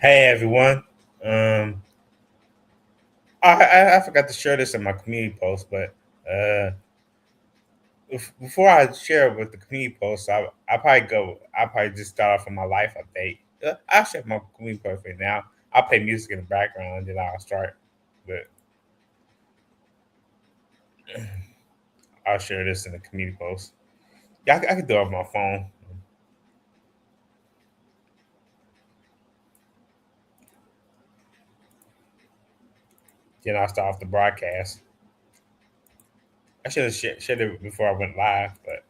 Hey everyone. Um, I forgot to share this in my community post, but uh, before I share it with the community post, I probably just start off with my life update. I'll share my community post right now. I'll play music in the background, and then I'll start. But I'll share this in the community post. Yeah, I can do it on my phone. Then I'll start off the broadcast. I should have shared it before I went live, but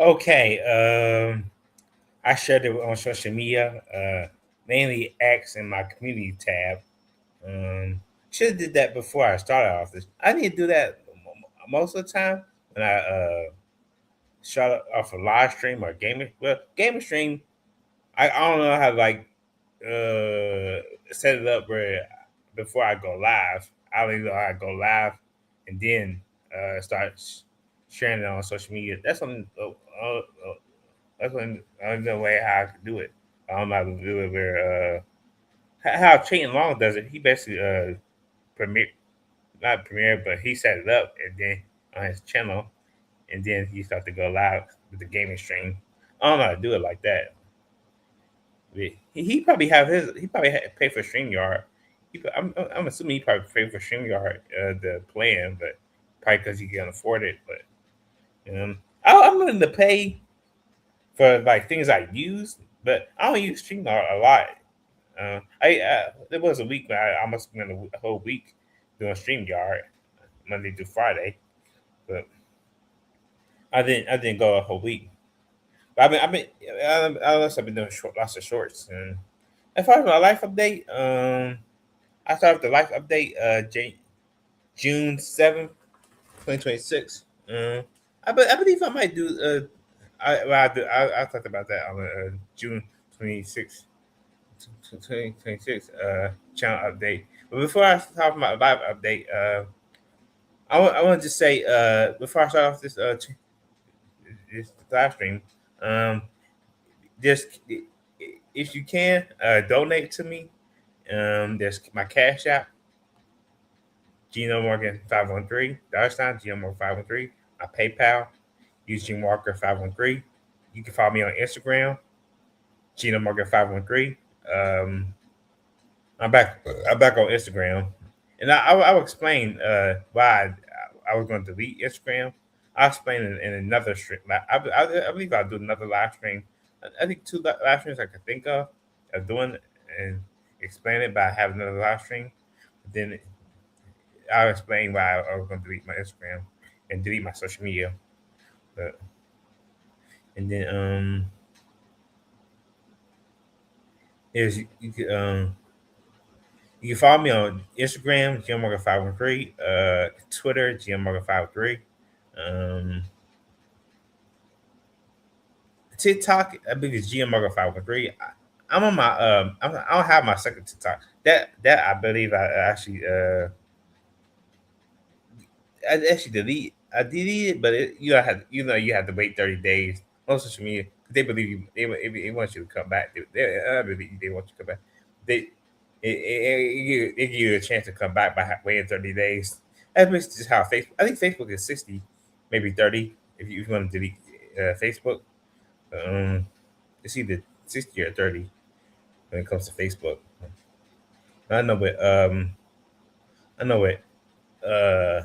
okay. I shared it on social media, mainly X and my community tab. Should have did that before I started off this. I need to do that most of the time when I start off a live stream or gaming. Well, gaming stream, I don't know how to like set it up where before I go live. I don't even know how to go live and then start sharing it on social media. That's one another way how I could do it. I don't know how to do it where how Cheating Long does it. He basically premiere not premiere, but he set it up and then on his channel, and then he started to go live with the gaming stream. I don't know how to do it like that. He probably have his. He probably pay for Streamyard. I'm assuming he probably pay for Streamyard the plan, but probably because he can afford it. But you know. I'm willing to pay for like things I use, but I don't use StreamYard a lot. I There was a week where I almost spent a whole week doing StreamYard Monday through Friday, but I didn't go a whole week. But I also been doing lots of shorts. And as far as my life update, I started the life update June 7th, 2026. I believe I might do. I talked about that on June 26th, 2026 channel update. But before I talk about live update, I want to just say before I start off this live stream, um, just if you can donate to me. There's my Cash App, Gino Morgan 513 $, Gino Morgan 513. My PayPal, Eugene Walker 513. You can follow me on Instagram, Gino Morgan 513. Um, I'm back. I'm back on Instagram, and I'll explain why I was going to delete Instagram. I'll explain in another stream. I believe I'll do another live stream. I think two live streams I could think of doing and explain it by having another live stream. Then I'll explain why I was going to delete my Instagram and delete my social media. But, and then is you could you can follow me on Instagram, GMMorgan513, Twitter, GMMorgan513, um, TikTok, I believe it's GMMorgan513. I'm on my I don't have my second TikTok. That I believe I actually I actually deleted it, but you have to wait 30 days on social media. They believe you they want you to come back. I believe they want you to come back. They it give you a chance to come back by waiting 30 days. That's basically just how Facebook. I think Facebook is 60, maybe 30. If you want to delete Facebook, um, it's either 60 or 30 when it comes to Facebook. I know what I know what uh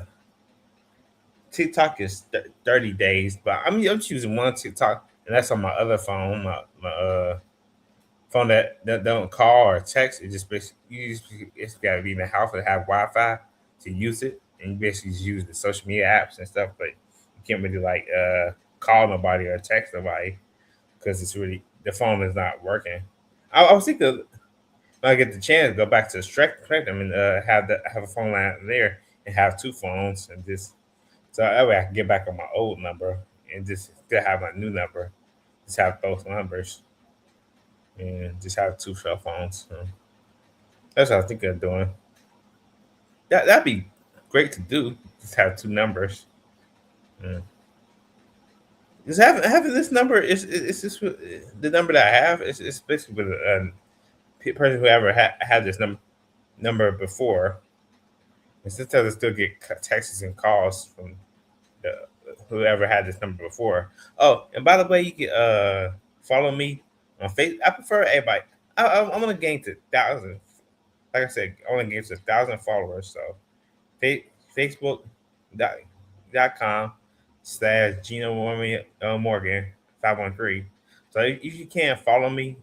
TikTok is 30 days, but I'm choosing one TikTok, and that's on my other phone, my phone that don't call or text. It just basically it's got to be in the house and have Wi-Fi to use it, and you basically just use the social media apps and stuff. But you can't really like call nobody or text nobody because it's really the phone is not working. I was thinking when I get the chance, go back to the Spectrum and have a phone line there and have two phones and just so that way I can get back on my old number and just still have my new number. Just have both numbers and just have two cell phones. So that's what I think of doing. That'd be great to do. Just have two numbers. Mm. Just having this number is just the number that I have. It's basically with a person who ever had this number before. And sometimes I still get texts and calls from the, whoever had this number before. Oh, and by the way, you can follow me on Facebook. I prefer everybody. I'm gonna gain to thousands. Like I said, I want to gain to 1,000 followers. So, fa- Facebook dot com/Gino Morgan 513. So if you can't follow me,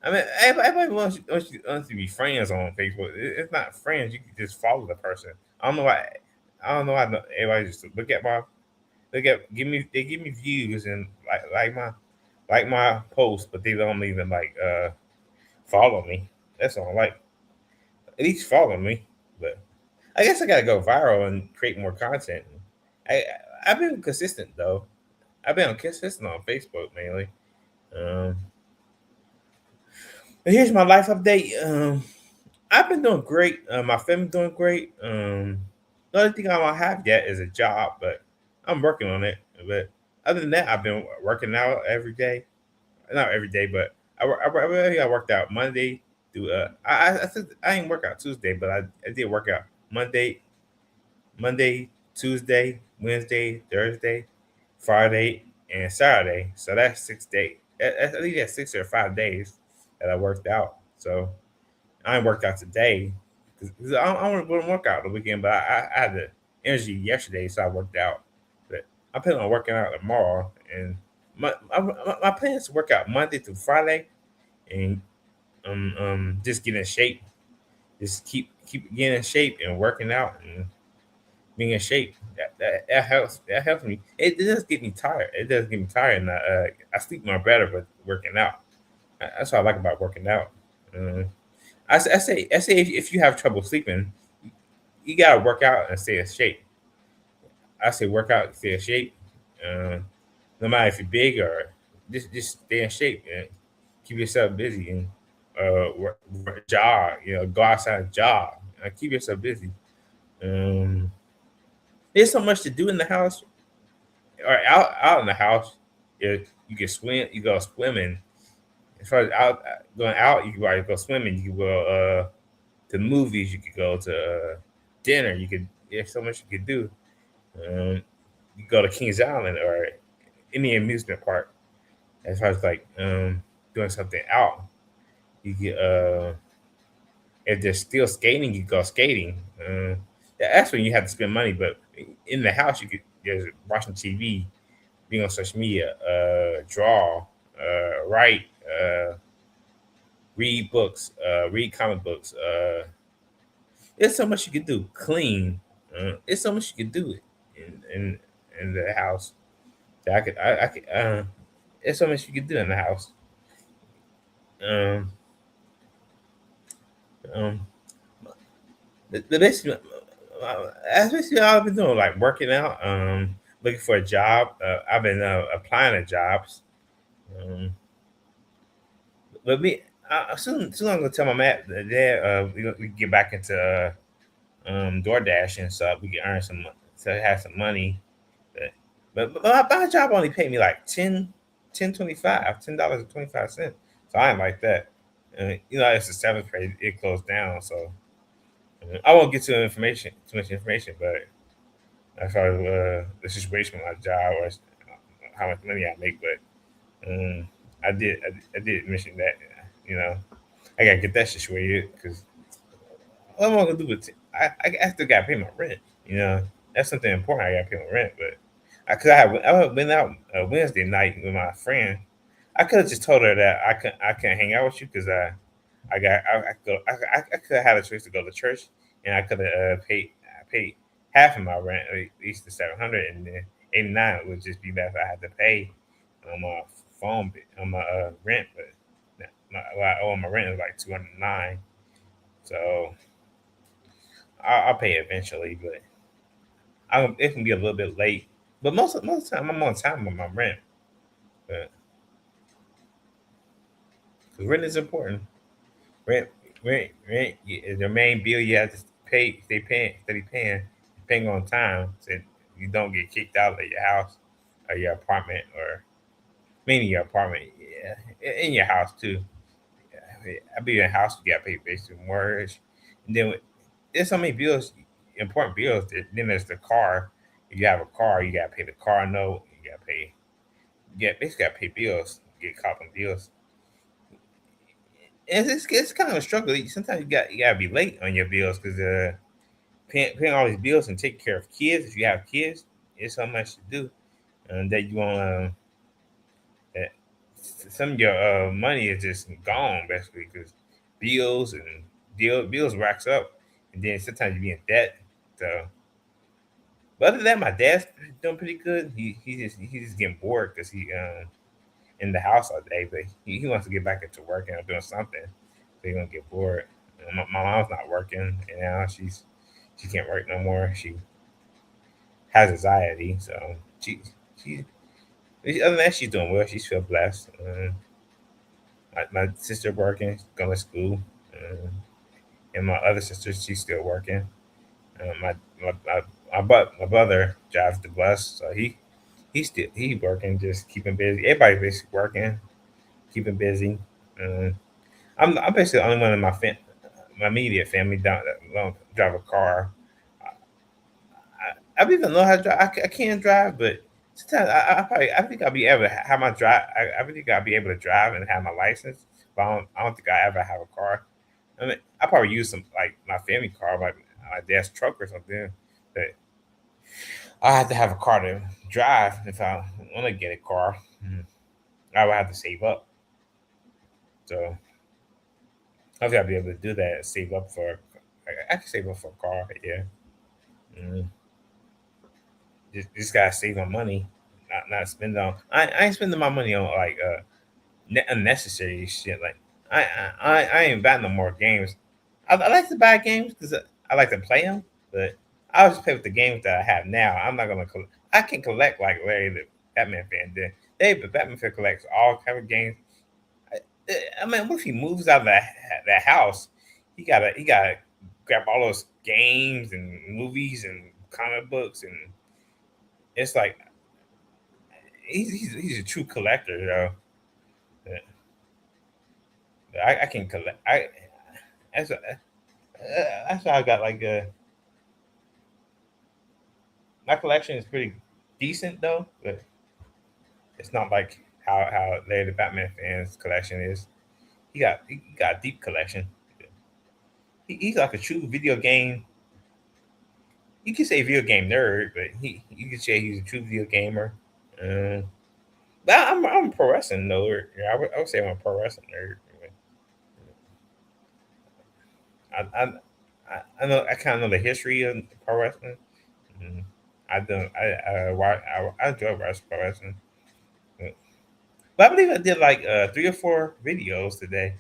I mean, everybody wants to be friends on Facebook. It's not friends. You can just follow the person. I don't know why. I don't know why everybody just they give me views and like my posts, but they don't even like follow me. That's all. Like at least follow me. But I guess I gotta go viral and create more content. I I've been consistent though. I've been consistent on Facebook mainly. Um, but here's my life update. I've been doing great. My family doing great. The only thing I don't have yet is a job, but I'm working on it. But other than that, I've been working out every day. Not every day, but I worked out Monday through. I said I didn't work out Tuesday, but I did work out Monday, Tuesday, Wednesday, Thursday, Friday, and Saturday. So that's 6 days. I think that's 6 or 5 days that I worked out. So I ain't worked out today because I don't want to work out the weekend, but I had the energy yesterday, so I worked out. But I plan on working out tomorrow, and my plan is to work out Monday through Friday, and just get in shape. Just keep getting in shape and working out and being in shape. That helps. That helps me. It does get me tired. It does get me tired, and I sleep more better with working out. That's what I like about working out. Uh, I say if you have trouble sleeping, you gotta work out and stay in shape. I say work out, and stay in shape. Uh, no matter if you're big or just stay in shape and keep yourself busy and jog. Go outside and jog. Keep yourself busy. Um, there's so much to do in the house or out in the house. You can swim. You go swimming. As far as going out, you can go swimming. You can go to movies. You could go to dinner. You could. There's so much you could do. Um, you go to Kings Island or any amusement park. As far as like doing something out, you get if there's still skating, you go skating. That's when you have to spend money. But in the house, you could just watching TV, being on social media, draw, write, read books, read comic books. There's so much you can do. Clean. There's so much you can do in the house. That I could. There's so much you can do in the house. Um, um, the best. That's basically all I've been doing, like working out, looking for a job. I've been applying to jobs. Um, but soon I'm gonna tell my dad we get back into DoorDash and stuff. We can earn to have some money. But my job only paid me like 10.25, $10.25. So I ain't like that. It's the seventh grade. It closed down, so I won't get too much information, but as far as the situation with my job or how much money I make, but I did mention that you know I gotta get that situated because what am I gonna do with I still gotta pay my rent. That's something important. I gotta pay my rent, but because I went out Wednesday night with my friend. I could have just told her that I can't hang out with you because I could have had a choice to go to church and I could have paid half of my rent, at least the 700, and then 89 would just be left. I had to pay on my on my rent, but what I owe on my rent is like 209. So I'll pay eventually, but it can be a little bit late. But most of the time I'm on time with my rent. But 'cause rent is important. Rent, rent is the main bill you have to pay. Paying on time, so you don't get kicked out of your house or your apartment, or mainly your apartment. Yeah, in your house too. I be in a house, you got to pay basic mortgage, and then there's so many bills, important bills. Then there's the car. If you have a car, you got to pay the car note. You got to pay. Yeah, basically got to pay bills. Get caught on bills. And it's kind of a struggle. Sometimes you gotta be late on your bills because paying all these bills and taking care of kids. If you have kids, it's so much to do, and that you want that some of your money is just gone basically because bills and bills racks up, and then sometimes you be in debt. So, but other than that, my dad's doing pretty good. He's just getting bored because he in the house all day, but he wants to get back into working or doing something. So he's gonna get bored. My mom's not working, and now she can't work no more. She has anxiety, so she other than that she's doing well. She's feel blessed. My sister working, going to school, and my other sister she's still working. My my brother drives the bus, so he working, just keeping busy. Everybody basically working, keeping busy. Um, I'm basically the only one in my immediate family don't drive a car. I don't even know how to drive. I can't drive, but sometimes I think I'll be able to have my drive. I think I'll be able to drive and have my license, but I don't think I ever have a car. I mean, I probably use some like my family car, like my dad's truck or something. But I have to have a car to drive if I want to get a car. I would have to save up. So hopefully I'll be able to do that. Save up for. I can save up for a car. Yeah. Mm. Just gotta save my money. Not spend on. I ain't spending my money on like unnecessary shit. Like I ain't buying no more games. I like to buy games because I like to play them, but I'll just play with the games that I have now. I'm not gonna. I can collect like Larry the Batman fan did. But Batman fan collects all kind of games. I, I mean, what if he moves out of that house? He gotta grab all those games and movies and comic books, and it's like he's a true collector, though. I can collect. That's that's why I got like my collection is pretty decent though, but it's not like how Larry the Batman fans collection is. He got a deep collection. He's like a true video game. You can say video game nerd, but you can say he's a true video gamer. Uh, but I'm a pro wrestling nerd. Yeah, I would say I'm a pro wrestling nerd. I know I kind of know the history of pro wrestling. Mhm. I don't. I enjoy pro wrestling. But I believe I did like 3 or 4 videos today,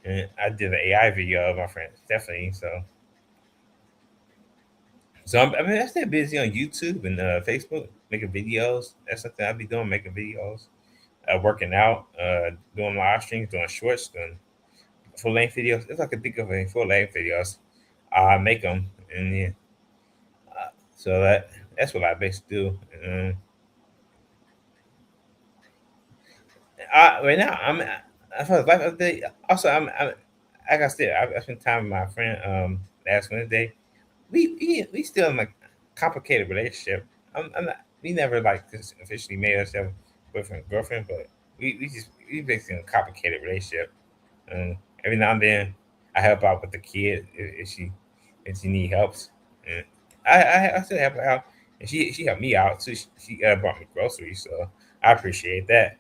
and I did an AI video of my friend Stephanie. So I mean, I stay busy on YouTube and Facebook making videos. That's something I'll be doing, making videos, working out, doing live streams, doing shorts, doing full length videos. If I could think of any full length videos, I make them, and yeah, so that's what I basically do. Right now, I feel like of the also I'm like I said, I spent time with my friend last Wednesday. We still in like complicated relationship. I'm not. We never like just officially made ourselves boyfriend and girlfriend, but we basically in a complicated relationship. Every now and then, I help out with the kid if she need helps. And I still help her out, and she helped me out too. She brought me groceries, so I appreciate that.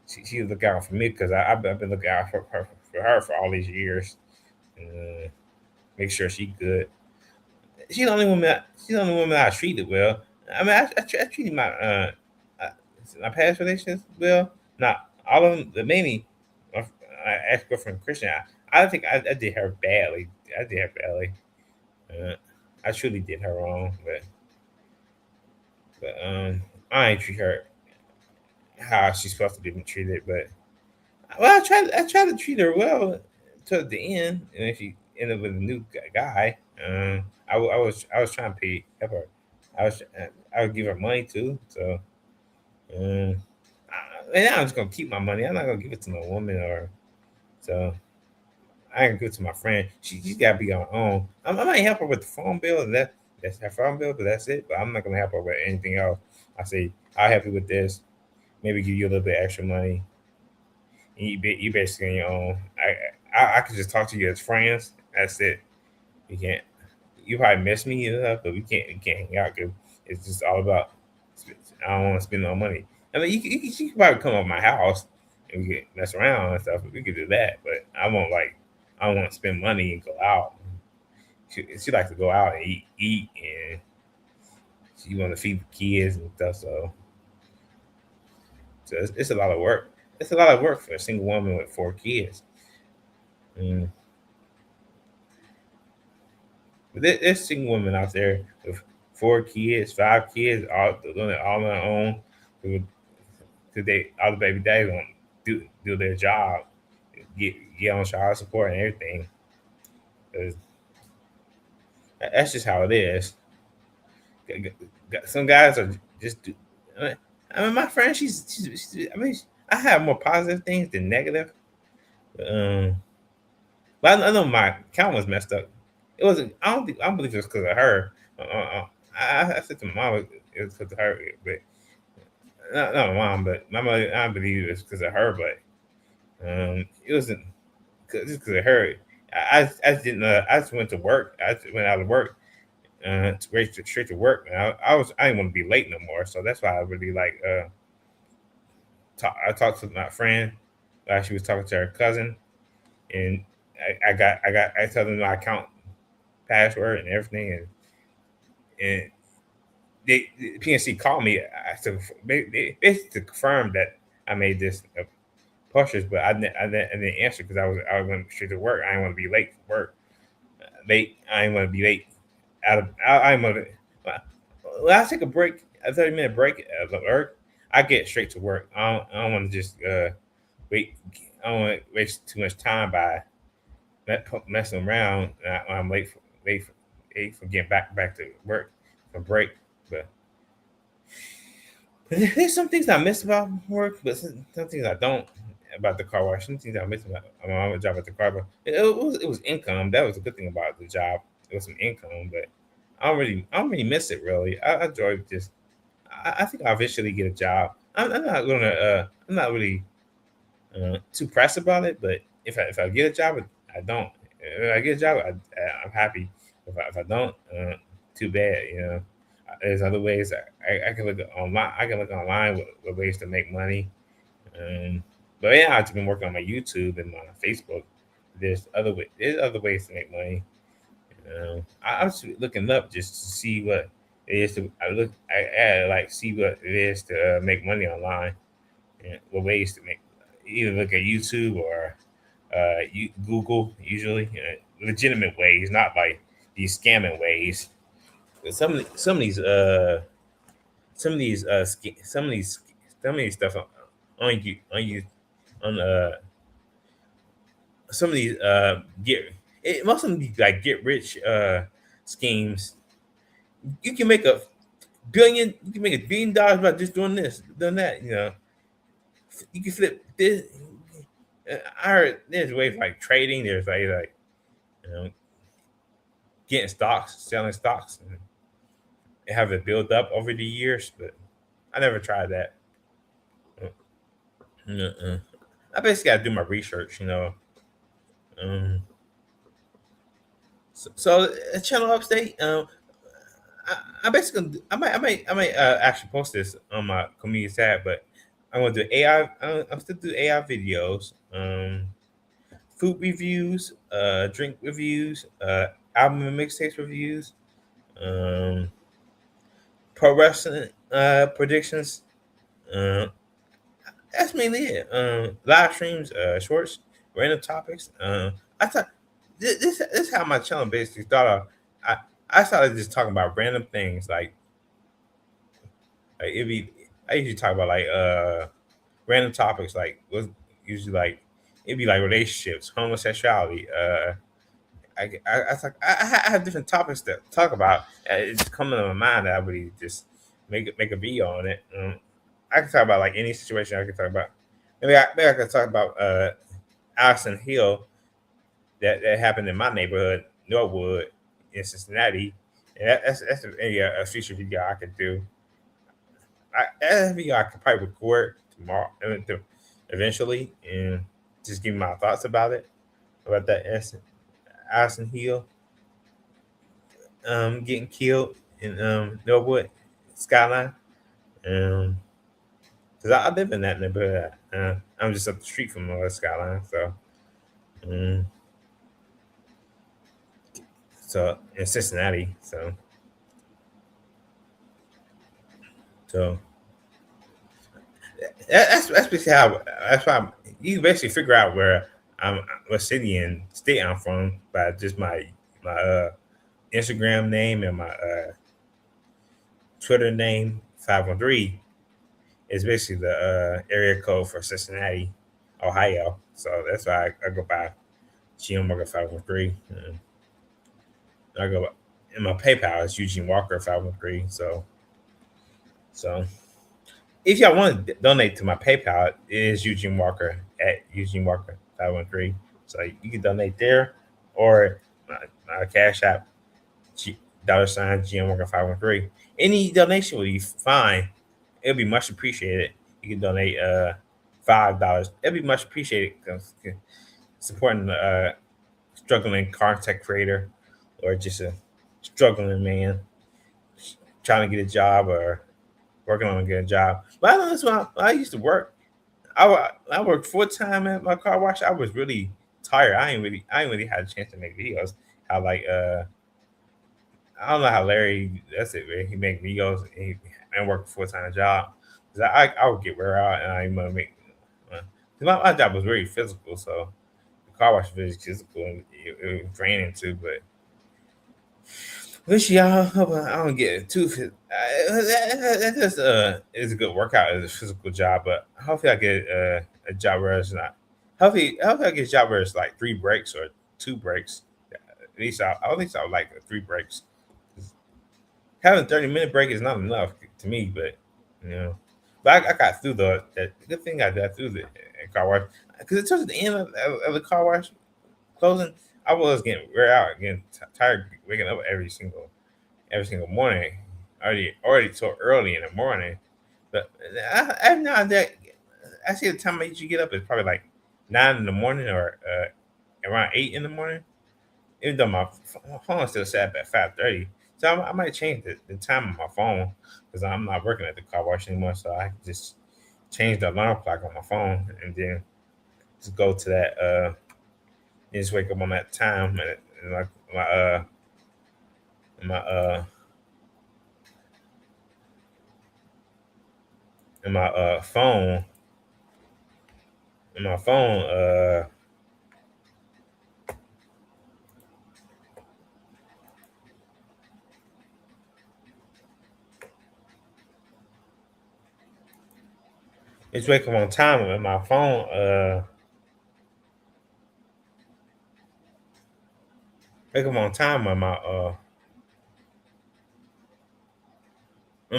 She look out for me because I've been looking out for her for all these years. Uh, make sure she good. She's the only woman. She's the only woman I treated well. I mean, I treated uh, my past relations well. Not all of them, but mainly my ex girlfriend Christian. I think I did her badly. I did her badly. Uh, I truly did her wrong, but I ain't treat her how she's supposed to be treated. But well, I tried to treat her well toward the end, and if she ended up with a new guy, I was trying to pay help her. I would give her money too. So and I'm just gonna keep my money. I'm not gonna give it to no woman or so. I can give it to my friend. She's gotta be on her own. I might help her with the phone bill, and that's her phone bill, but that's it. But I'm not gonna help her with anything else. I say I'll help you with this. Maybe give you a little bit extra money. And you basically on your own. I could just talk to you as friends. That's it. We can't. You probably miss me and stuff, but we can't hang out because it's just all about. I don't want to spend no money. I mean, you can probably come over my house and we could mess around and stuff. We could do that, but I don't want to spend money and go out. She likes to go out and eat, and she want to feed the kids and stuff. So it's a lot of work. It's a lot of work for a single woman with 4 kids. Mm. But there's single women out there with 4 kids, 5 kids, all doing it all on their own. Because they all the baby daddies don't do their job, get on child support and everything. 'Cause that's just how it is. Some guys are just. I mean, my friend, she's I mean, I have more positive things than negative. Um, but I know my account was messed up. It wasn't. I don't believe it was because of her. I said to my mom it was because of her, but not my mom, but my mother. I believe it was because of her, but it wasn't just because of her. I just didn't. I just went to work. I just went out of work, straight to work. And I didn't want to be late no more, so that's why I really like I talked to my friend. She was talking to her cousin, and I told them my account password and everything, and the PNC called me to confirm that I made this purchase, but I didn't answer because I went straight to work. I didn't want to be late for work. Late. I didn't want to be late. I didn't want to. When I take a break, a 30-minute break at work, I get straight to work. I don't want to just wait. I don't want to waste too much time by messing around. I'm late for getting back to work for break. But there's some things I miss about work, but some things I don't about the car wash. Some things I miss about my job at the car. But it was income. That was a good thing about the job. It was some income, but I don't really miss it really. I enjoy just. I think I'll eventually get a job. I'm not gonna. I'm not really too pressed about it. But if I get a job, I don't. If I get a job, I'm happy. If I don't, too bad. You know, there's other ways I can look online. I can look online with ways to make money. Um, but yeah, I've been working on my YouTube and my Facebook. There's other ways to make money. I was looking up just to see what it is to. I like see what it is to make money online and what ways to make. Either look at YouTube or Google. Usually, legitimate ways, not like these scamming ways. But some of these some of these stuff on you on some of these most of them be like get rich schemes. You can make a you can make $1 billion by just doing this, doing that. You know, you can flip this. I heard there's ways like trading. There's like you know getting stocks, selling stocks, and have it build up over the years. But I never tried that. Uh-uh. I basically got to do my research. You know. Um, so channel update. I basically I might actually post this on my community tab, but I'm gonna do AI. I'm still do AI videos, food reviews, drink reviews, album and mixtapes reviews, um, pro wrestling predictions. Uh, that's mainly it. Live streams, shorts, random topics. I thought this is how my channel basically started. I I started just talking about random things like it'd be. I usually talk about like random topics like was usually like it'd be like relationships, homosexuality. I have different topics to talk about. It's coming to my mind that I really just make a video on it. I can talk about like any situation. I can talk about maybe I can talk about Allison Hill that happened in my neighborhood, Norwood, in Cincinnati. And that's a future video I could do. That video I could probably record tomorrow, eventually, and just give my thoughts about it, about that Allison Hill getting killed in Norwood Skyline. Cause I live in that neighborhood. I'm just up the street from Norwood Skyline, um, so in Cincinnati, so that's basically how. That's why you can basically figure out where what city and state I'm from by just my Instagram name and my Twitter name 513 is basically the area code for Cincinnati, Ohio. So that's why I go by Gene Walker 513. I go and my PayPal is Eugene Walker 513. So if y'all want to donate to my PayPal, it is Eugene Walker at Eugene Walker 513. So you can donate there or my Cash App $ GM Walker 513. Any donation will be fine. It'll be much appreciated. You can donate $5. It'll be much appreciated because supporting the struggling content creator or just a struggling, man, trying to get a job or working on getting a job. But I know that's when I used to work. I worked full time at my car wash. I was really tired. I ain't really had a chance to make videos. How like I don't know how Larry that's it, man. He make videos and work a full time job. 'Cause I would get wear out and I want to make. 'Cause my job was very physical, so the car wash was very physical and it was draining too. But wish y'all hope I don't get too fit. That just is a good workout as a physical job, but hopefully I get a job where it's not. Hopefully I get a job where it's like 3 breaks or 2 breaks. At least at least I would like 3 breaks. Having a 30-minute break is not enough to me, but you know. But I got through the good thing I got through the car wash because it took the end of the car wash closing. I was getting wear out, getting tired, waking up every single morning, already so early in the morning. But every now and then, I see the time I usually get up is probably like 9 in the morning or around 8 in the morning. Even though my phone still set up at 5:30, so I might change the time on my phone because I'm not working at the car wash anymore. So I can just change the alarm clock on my phone and then just go to that. And just wake up on that time and like my and my phone and my phone it's wake up on time and my phone wake up on time when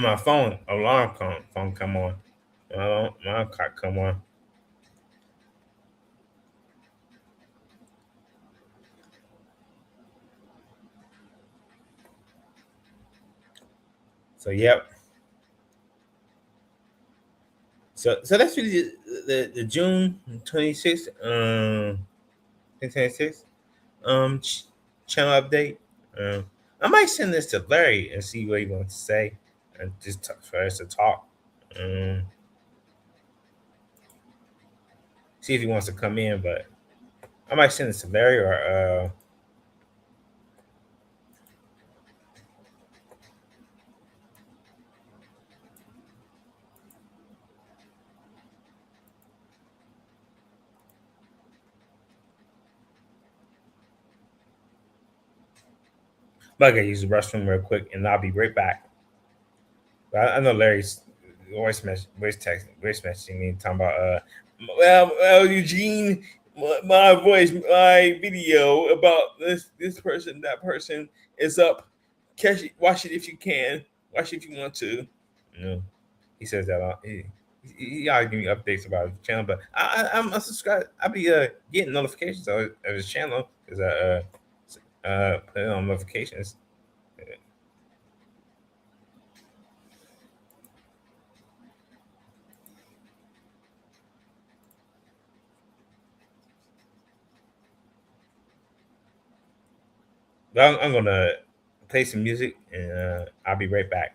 my phone alarm phone come on. My alarm clock come on. So yep. So that's really the June 26th 2026 channel update. Um I might send this to Larry and see what he wants to say and just for us to talk. Um see if he wants to come in, but I might send this to Larry or but I gotta use the restroom real quick and I'll be right back. But I know Larry's voice messaging me talking about well Eugene, my voice, my video about this person, that person is up. Catch it, watch it if you can, watch it if you want to. You know, he says that he gotta give me updates about his channel, but I'm a subscribe. I'll be getting notifications of his channel because I put it on notifications. But I'm gonna play some music and I'll be right back.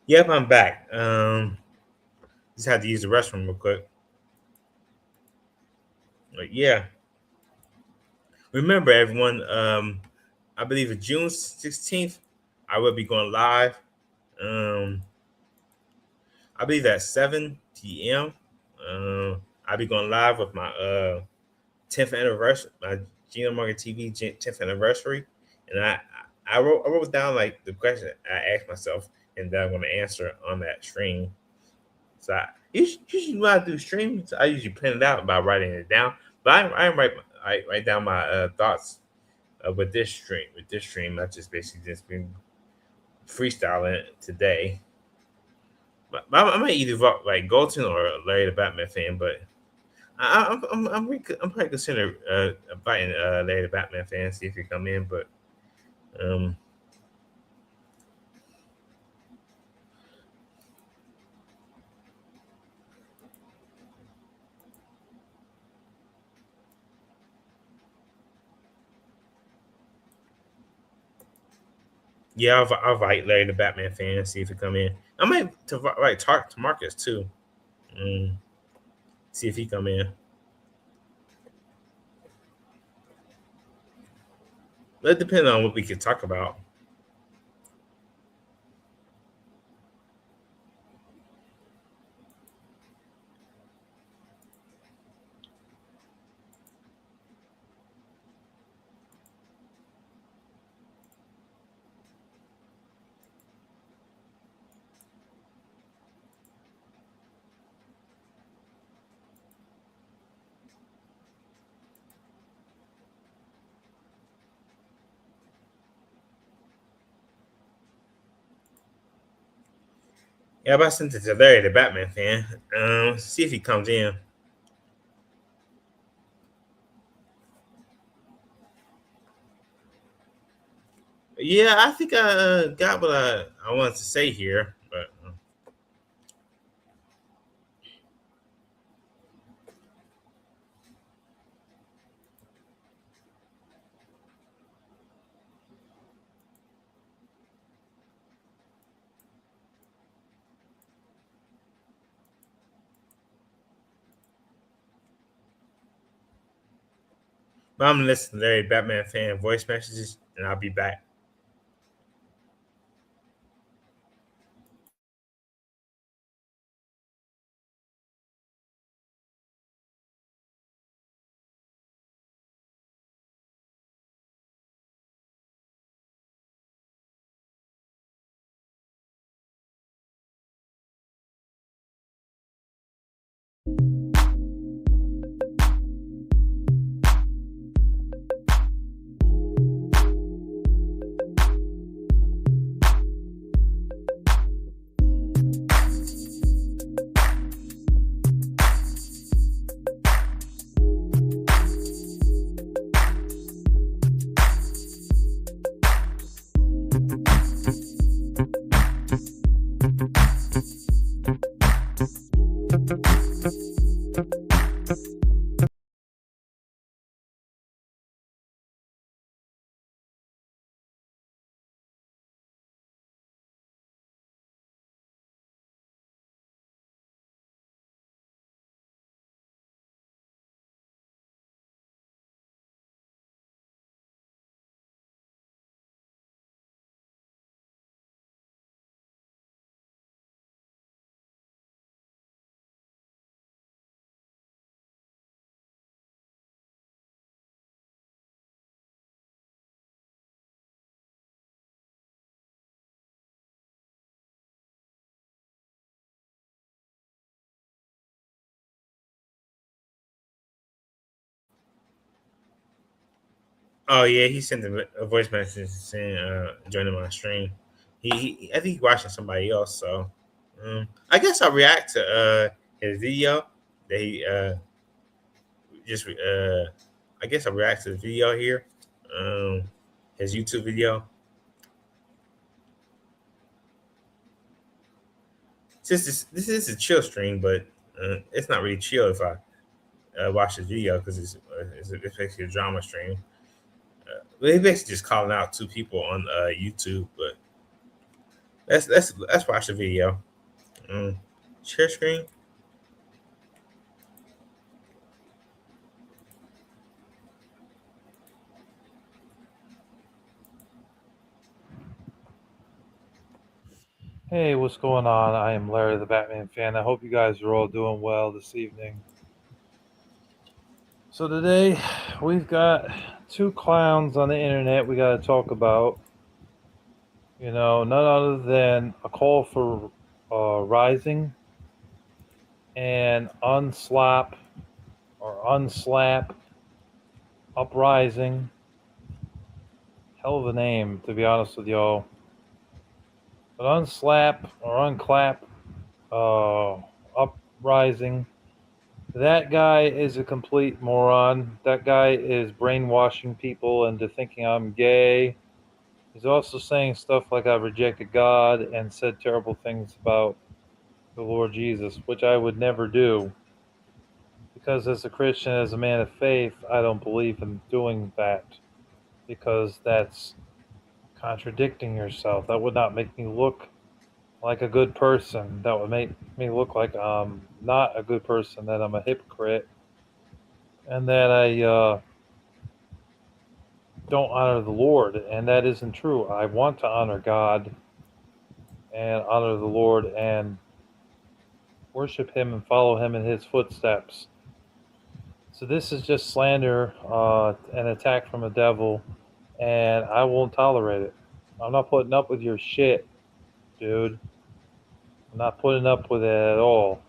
Yep, I'm back. Just had to use the restroom real quick. But yeah, remember everyone. I believe it's June 16th. I will be going live. Um, I believe at 7 p.m. I'll be going live with my 10th anniversary, my Gino Market TV 10th anniversary, and I wrote down like the question I asked myself, and then I'm going to answer on that stream. So usually when I do streams, I usually plan it out by writing it down. But I write down my thoughts with this stream. With this stream, I just been freestyling it today. But I might either vote like Golden or Larry the Batman fan. But I'm probably considering inviting Larry the Batman fan, see if he come in. But um, yeah, I'll invite Larry the Batman fan, see if he come in. I might like talk to Marcus too. Mm, see if he come in. But it depends on what we can talk about. Yeah, but I sent it to Larry, the Batman fan. See if he comes in. Yeah, I think I got what I wanted to say here, but I'm gonna listen to Larry Batman fan voice messages, and I'll be back. Oh yeah, he sent a voice message saying joining my stream. I think he's watching somebody else. So I guess I'll react to his video that he just I guess I'll react to the video here. Um, his YouTube video. Since this is a chill stream, but it's not really chill if I watch the video because it's basically a drama stream. But he's basically just calling out two people on YouTube. But Let's watch the video. Mm. Share screen. Hey, what's going on? I am Larry the Batman fan. I hope you guys are all doing well this evening. So, today we've got two clowns on the internet we got to talk about. None other than a call for rising and unslap or unslap uprising. Hell of a name, to be honest with y'all. But unslap or unclap uprising. That guy is a complete moron. That guy is brainwashing people into thinking I'm gay. He's also saying stuff like I rejected God and said terrible things about the Lord Jesus, which I would never do. Because as a Christian, as a man of faith, I don't believe in doing that. Because that's contradicting yourself. That would not make me look like a good person. That would make me look like I'm not a good person, that I'm a hypocrite, and that I don't honor the Lord, and that isn't true. I want to honor God and honor the Lord and worship Him and follow Him in His footsteps. So this is just slander, an attack from a devil, and I won't tolerate it. I'm not putting up with your shit, dude. I'm not putting up with it at all.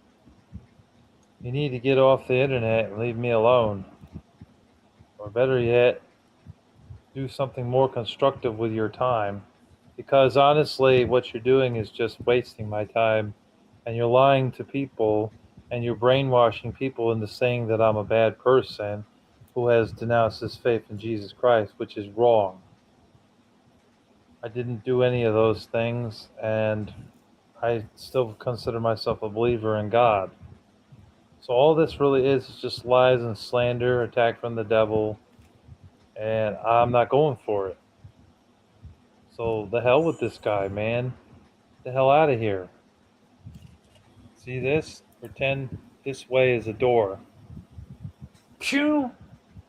You need to get off the internet and leave me alone. Or better yet, do something more constructive with your time. Because honestly, what you're doing is just wasting my time, and you're lying to people, and you're brainwashing people into saying that I'm a bad person who has denounced his faith in Jesus Christ, which is wrong. I didn't do any of those things, and I still consider myself a believer in God. So all this really is just lies and slander, attack from the devil, and I'm not going for it. So the hell with this guy, man. Get the hell out of here. See this? Pretend this way is a door. Pew,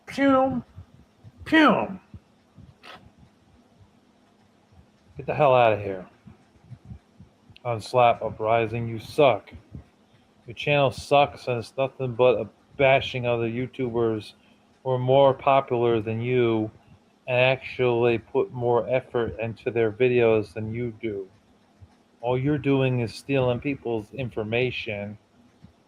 pew, pew. Get the hell out of here. Unslap Uprising, you suck. Your channel sucks and it's nothing but a bashing other YouTubers who are more popular than you and actually put more effort into their videos than you do. All you're doing is stealing people's information,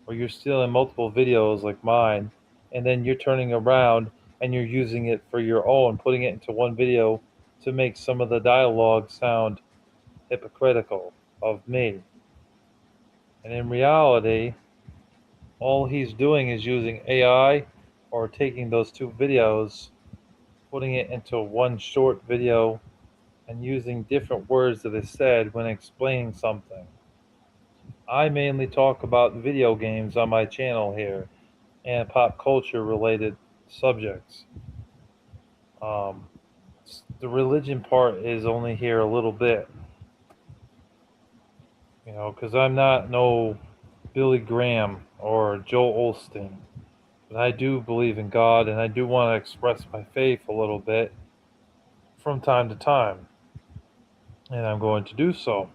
or you're stealing multiple videos like mine, and then you're turning around and you're using it for your own, putting it into one video to make some of the dialogue sound hypocritical of me. And in reality, all he's doing is using AI or taking those two videos, putting it into one short video, and using different words that are said when explaining something. I mainly talk about video games on my channel here and pop culture related subjects. Um, the religion part is only here a little bit, because I'm not no Billy Graham or Joel Osteen. But I do believe in God and I do want to express my faith a little bit from time to time. And I'm going to do so.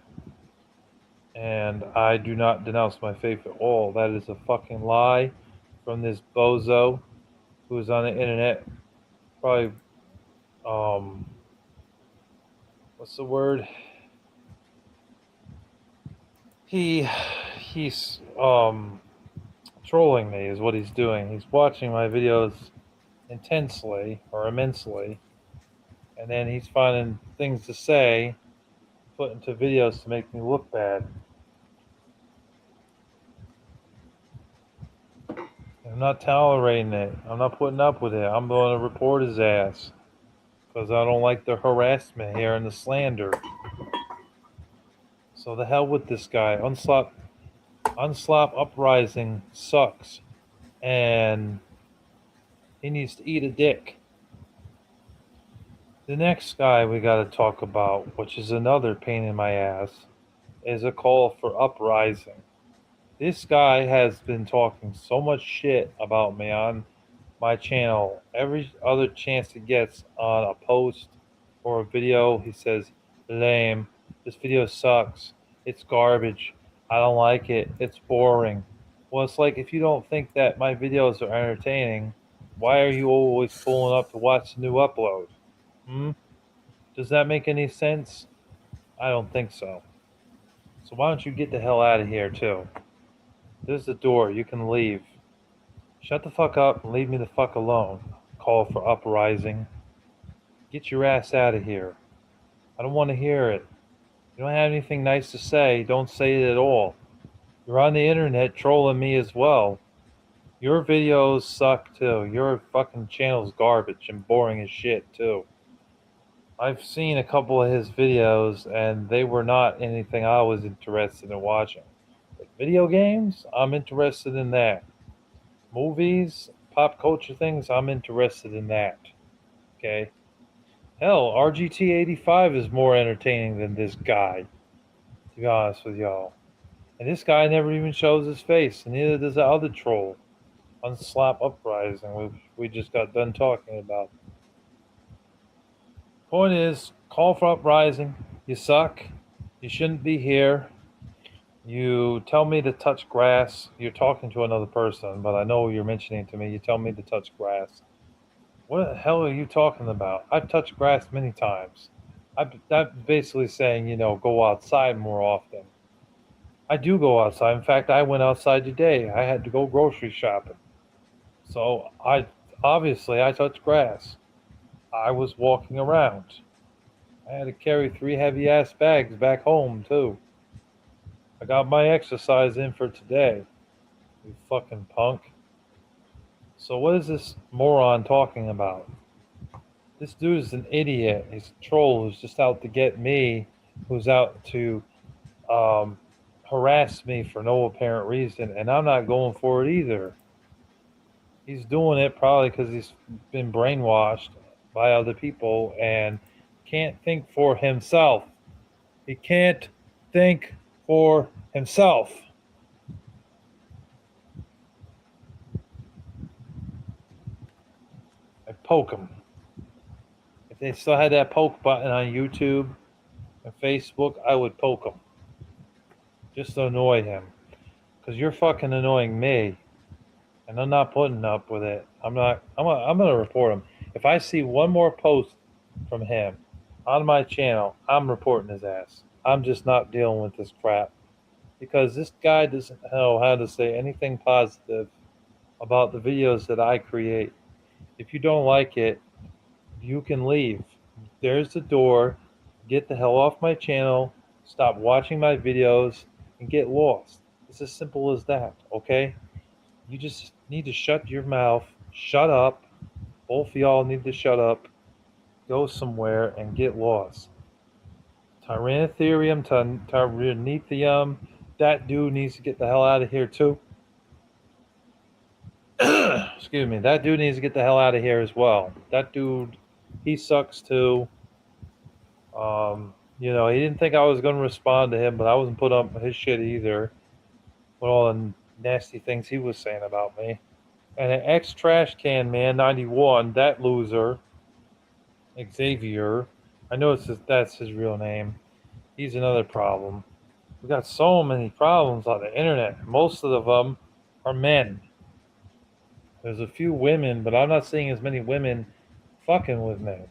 And I do not denounce my faith at all. That is a fucking lie from this bozo who is on the internet. Probably, what's the word? He's trolling me is what he's doing. He's watching my videos intensely or immensely, and then he's finding things to say, put into videos to make me look bad. I'm not tolerating it. I'm not putting up with it. I'm going to report his ass because I don't like the harassment here and the slander. So the hell with this guy. Unslap Uprising sucks, and he needs to eat a dick. The next guy we got to talk about, which is another pain in my ass, is a call for uprising. This guy has been talking so much shit about me on my channel. Every other chance he gets on a post or a video, he says, lame. This video sucks. It's garbage. I don't like it. It's boring. Well, it's like if you don't think that my videos are entertaining, why are you always pulling up to watch the new upload? Hmm? Does that make any sense? I don't think so. So why don't you get the hell out of here, too? There's the door. You can leave. Shut the fuck up and leave me the fuck alone. Call for uprising. Get your ass out of here. I don't want to hear it. You don't have anything nice to say, don't say it at all. You're on the internet trolling me as well. Your videos suck too. Your fucking channel's garbage and boring as shit too. I've seen a couple of his videos and they were not anything I was interested in watching. But video games, I'm interested in that. Movies, pop culture things, I'm interested in that. Okay? Hell, RGT 85 is more entertaining than this guy, to be honest with y'all. And this guy never even shows his face, and neither does the other troll, Unslap Uprising, which we just got done talking about. Point is, call for uprising. You suck. You shouldn't be here. You tell me to touch grass. You're talking to another person, but I know you're mentioning to me. You tell me to touch grass. What the hell are you talking about? I've touched grass many times. I'm basically saying, go outside more often. I do go outside. In fact, I went outside today. I had to go grocery shopping. So I touched grass. I was walking around. I had to carry 3 heavy ass bags back home too. I got my exercise in for today. You fucking punk. So what is this moron talking about? This dude is an idiot. He's a troll who's just out to get me, who's out to harass me for no apparent reason, and I'm not going for it either. He's doing it probably because he's been brainwashed by other people and can't think for himself. He can't think for himself. I poke him. If they still had that poke button on YouTube and Facebook, I would poke him. Just to annoy him. Because you're fucking annoying me. And I'm not putting up with it. I'm gonna report him. If I see one more post from him on my channel, I'm reporting his ass. I'm just not dealing with this crap. Because this guy doesn't know how to say anything positive about the videos that I create. If you don't like it, you can leave. There's the door. Get the hell off my channel. Stop watching my videos and get lost. It's as simple as that, okay? You just need to shut your mouth. Shut up. Both of y'all need to shut up. Go somewhere and get lost. Tyrannotherium, Tyrannithium, that dude needs to get the hell out of here too. Excuse me. That dude needs to get the hell out of here as well. That dude, he sucks too. He didn't think I was going to respond to him, but I wasn't put up with his shit either. With all the nasty things he was saying about me. And an ex-trash can man 91, that loser, Xavier, I know that's his real name. He's another problem. We got so many problems on the internet. Most of them are men. There's a few women, but I'm not seeing as many women fucking with men.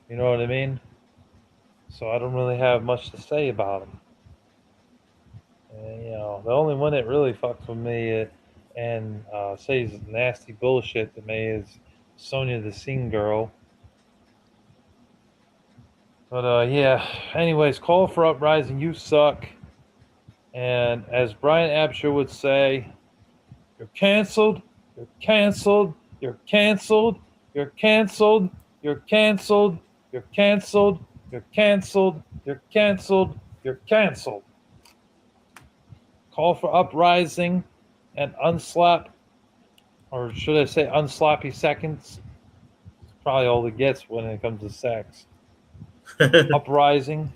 You know what I mean? So I don't really have much to say about them. And, the only one that really fucks with me and says nasty bullshit to me is Sonia the Scene Girl. But yeah, anyways, call for uprising. You suck. And as Brian Absher would say, you're canceled. You're canceled. You're canceled. You're canceled. You're canceled. You're canceled. You're canceled. You're canceled. You're canceled. Call for uprising and unslap, or should I say unsloppy seconds? It's probably all it gets when it comes to sex. Uprising.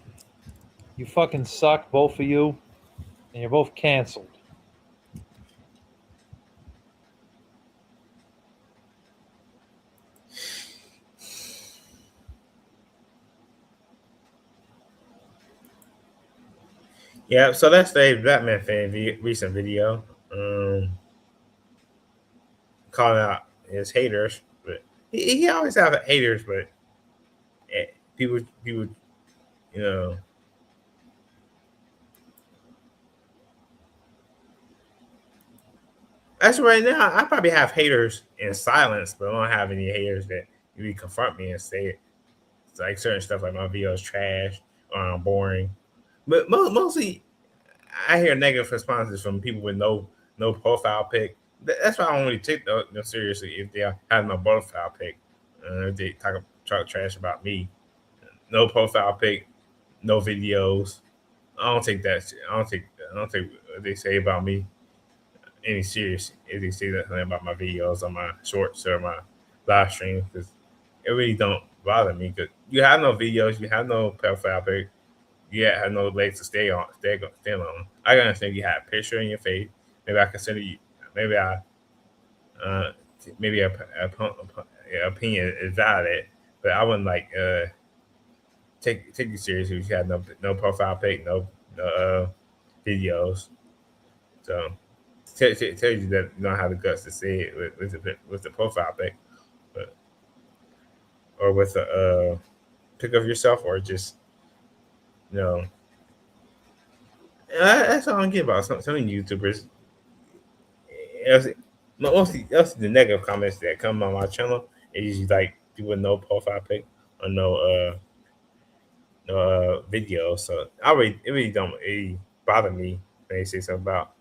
You fucking suck, both of you, and you're both canceled. Yeah, so that's the Batman fan recent video, calling out his haters. But he always have haters, but people, you know. As of right now, I probably have haters in silence, but I don't have any haters that really confront me and say it. It's like certain stuff like my videos trash or I'm boring. But mostly, I hear negative responses from people with no profile pic. That's why I don't really take them seriously if they have no profile pic. If they talk trash about me, no profile pic, no videos. I don't take that. I don't take what they say about me any serious if they say that something about my videos on my shorts or my live stream because it really don't bother me because you have no videos, you have no profile pic, you have no legs to stand on. I can understand you have a picture in your face. Maybe I consider you. Maybe I. Uh, maybe opinion is valid, but I wouldn't like take you seriously if you had no profile pic, no videos. So tell you that you don't have the guts to say it with the profile pic, but, or with a pick of yourself, or just you know. That's all I get about some YouTubers. Else, mostly the negative comments that come on my channel is usually like people with no profile pic or no video. So it really don't really bother me when they say something about,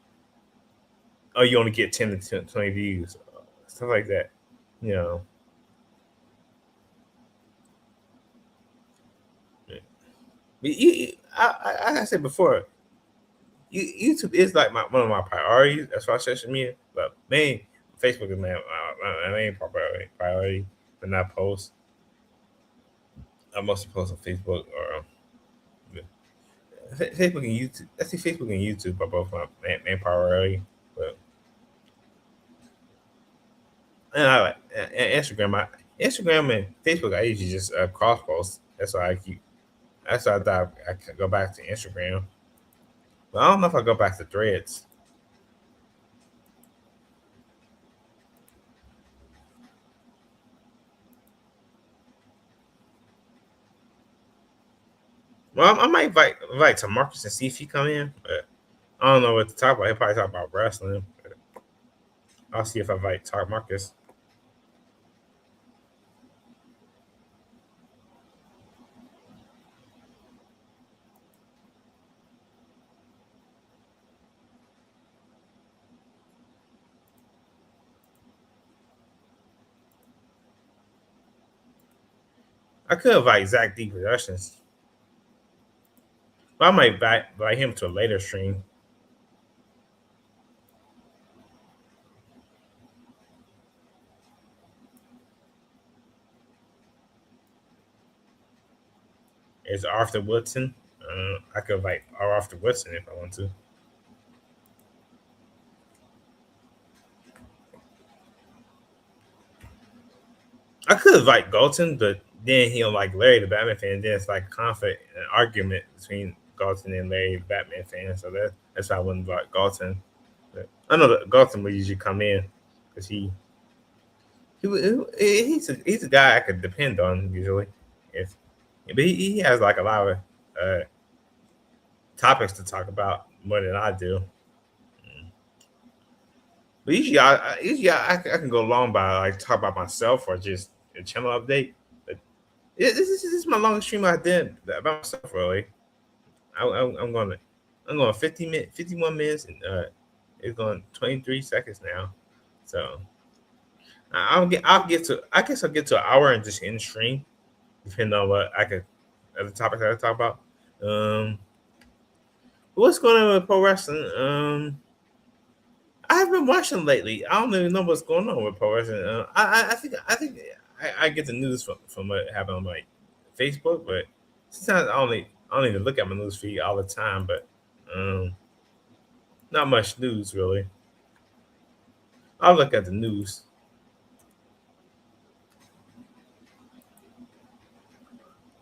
oh, you only get 10 to 20 views, stuff like that. You know, but like I said before, YouTube is like one of my priorities as far as social media. But Facebook is my main priority when I post. I mostly post on Facebook or Facebook and YouTube. I see Facebook and YouTube are both my main priority. But and I like and Instagram and Facebook. I usually just cross post. That's why I keep. That's why I thought I could go back to Instagram. But I don't know if I go back to Threads. Well, I might invite to Marcus and see if he come in. But I don't know what to talk about. He'll probably talk about wrestling. But I'll see if I invite Talk Marcus. I could invite Zach D Productions. But I might invite him to a later stream. It's Arthur Woodson. I could invite Arthur Woodson if I want to. I could invite Galton, but then he'll like Larry the Batman fan. Then it's like conflict and argument between Galton and Larry the Batman fan. So that's why I wouldn't invite Galton. But I know that Galton would usually come in because he's a guy I could depend on usually. If but he has like a lot of topics to talk about more than I do. But usually I can go long by like talk about myself or just a channel update. But this is my longest stream I did about myself really. I'm going 51 minutes and it's going 23 seconds now. So I'll get to I guess I'll get to an hour and just end stream, depending on what I could other topics I could talk about. What's going on with pro wrestling? I haven't been watching lately. I don't even know what's going on with pro wrestling. I think I get the news from what happened on like Facebook, but sometimes I don't even look at my news feed all the time, but um, not much news really. I'll look at the news.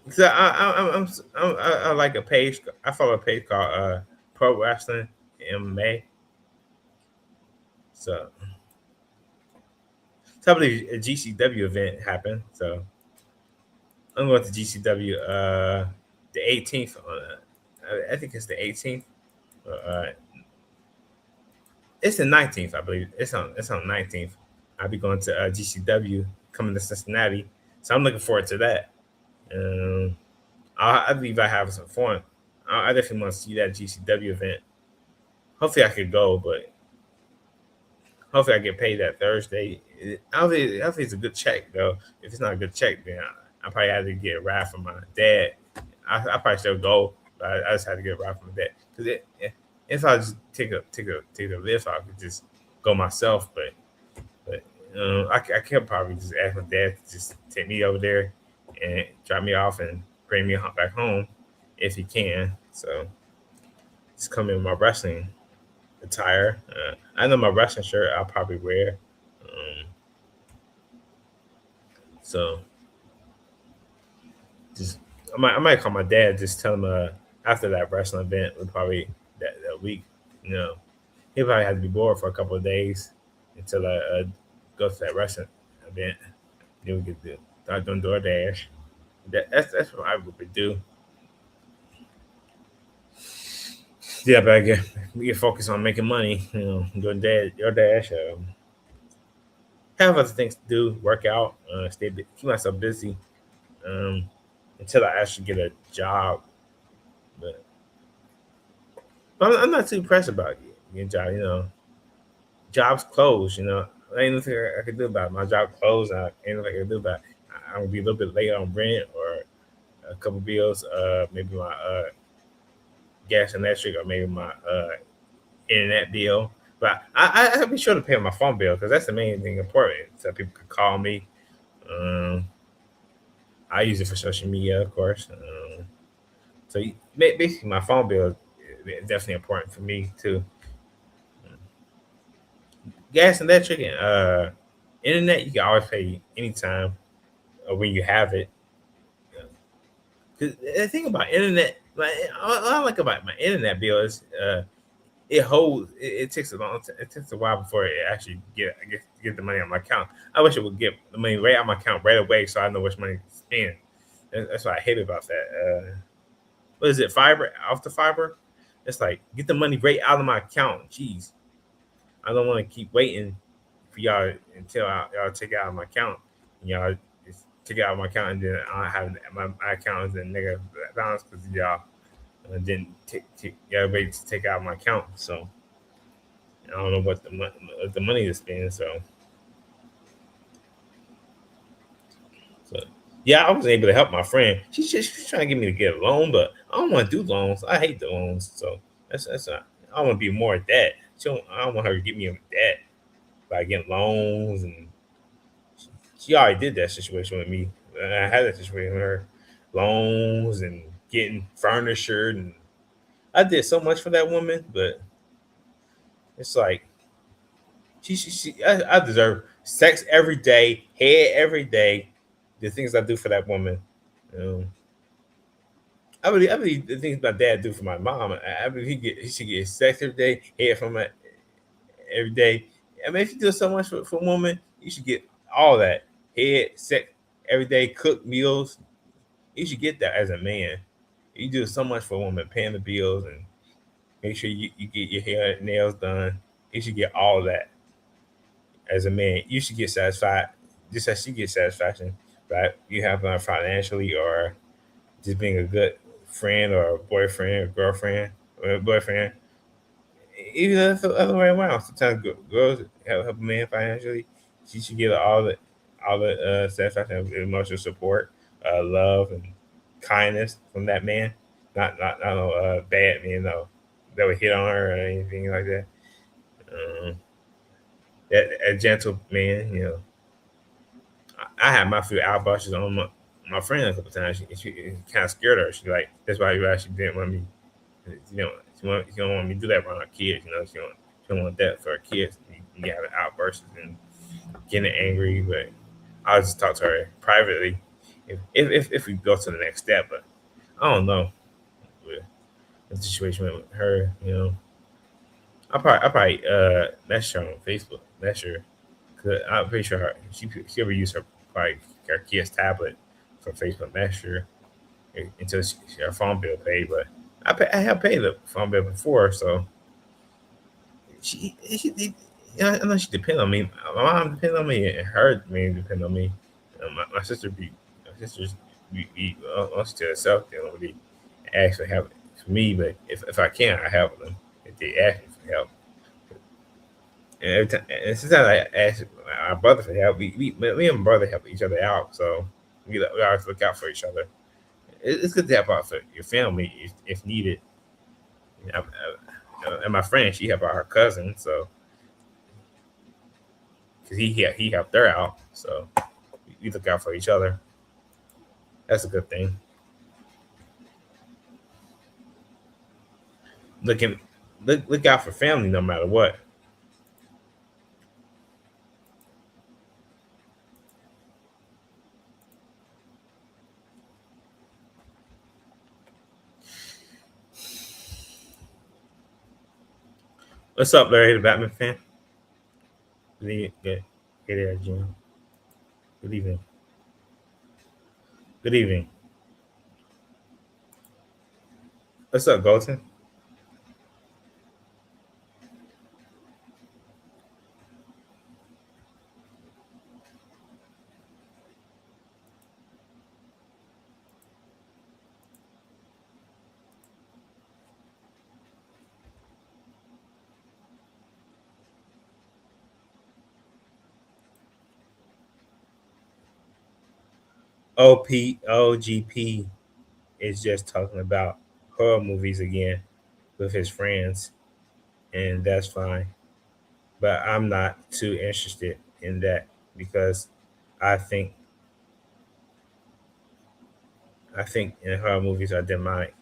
Cause I like a page. I follow a page called Pro Wrestling MMA. So I believe a GCW event happened. So I'm going to GCW the 18th. I think it's the 18th. Uh, it's the 19th, I believe. It's on 19th. I'll be going to GCW coming to Cincinnati. So I'm looking forward to that. Um, I believe I have some fun. I definitely want to see that GCW event. Hopefully I could go, but hopefully I get paid that Thursday. Hopefully it's a good check though. If it's not a good check, then I probably have to get a ride from my dad. I probably still go, but I just had to get a ride from my dad because if I just take a lift, I could just go myself. But I could probably just ask my dad to just take me over there and drop me off and bring me back home if he can. So just come in my wrestling attire. I know my wrestling shirt I'll probably wear. Um, so just I might call my dad, just tell him after that wrestling event, would probably that week, you know, he'll probably have to be bored for a couple of days until I go to that wrestling event. Then we get to start doing DoorDash. That's what I would do. Yeah, but we get focused on making money, doing DoorDash. Have other things to do, work out, keep myself busy um, until I actually get a job. But, I'm not too pressed about getting a job. Jobs closed. Ain't nothing I can do about it. My job closed. Ain't nothing I can do about it. I'm gonna be a little bit late on rent or a couple bills. Maybe my gas and electric, or maybe my internet bill. But I'll be sure to pay my phone bill because that's the main thing important. So people can call me. Um, I use it for social media, of course. So basically, my phone bill is definitely important for me too. Gas and electric and internet, you can always pay anytime when you have it. 'Cause the thing about internet, like all I like about my internet bill is it holds. It takes a long. It takes a while before it actually get the money on my account. I wish it would get the money right on my account right away, so I know which money to spend. That's what I hate about that. What is it? Fiber off the fiber. It's like get the money right out of my account. Jeez, I don't want to keep waiting for y'all until y'all take it out of my account. Y'all just take it out of my account, and then I have my account is in negative balance because y'all didn't y'all wait to take out my account. So I don't know what the money to spend. So yeah, I was able to help my friend. She's trying to get me to get a loan, but I don't want to do loans. I hate the loans. So that's not. I want to be more debt. I don't want her to get me in debt by getting loans, and she already did that situation with me. I had that situation with her, loans and getting furniture, and I did so much for that woman, but it's like I deserve sex every day, head every day. The things I do for that woman, um, I believe the things my dad do for my mom. I believe he should get sex every day, head from her every day. I mean, if you do so much for a woman, you should get all that head, sex every day, cook meals. You should get that as a man. You do so much for a woman, paying the bills and make sure you get your hair and nails done. You should get all that as a man. You should get satisfied just as she gets satisfaction, right? You have financially or just being a good friend or boyfriend or girlfriend or boyfriend. Even if the other way around, sometimes girls help a man financially. She should get all the satisfaction, emotional support, love, and kindness from that man. Not no bad man, no, that would hit on her or anything like that. Um, a gentle man. I have my few outbursts on my friend a couple times. She kind of scared her. She like that's why you actually didn't want me. She don't want me to do that around her kids. She don't want that for her kids. You got outbursts and getting angry. But I'll just talk to her privately if we go to the next step. But I don't know with the situation with her. I probably message her on Facebook. Message her. 'Cause I'm pretty sure she ever use probably her kid's tablet for Facebook Messenger until her phone bill paid. But I have paid the phone bill before, so she I know she depend on me. My mom depend on me, and her man depend on me. My sister my sisters wants to herself. They don't really actually have it for me, but if I can, I help them if they ask me for help. And every time, and sometimes I ask our brother for help. Me and my brother help each other out, so we always look out for each other. It's good to help out for your family if needed. And my friend, she helped out her cousin, so because he helped her out, so we look out for each other. That's a good thing. Looking look out for family no matter what. What's up, Larry, the Batman fan? Good, good there, Jim. Good evening. Good evening. What's up, Golden? OGP is just talking about horror movies again with his friends, and that's fine. But I'm not too interested in that because I think I think in horror movies are demonic.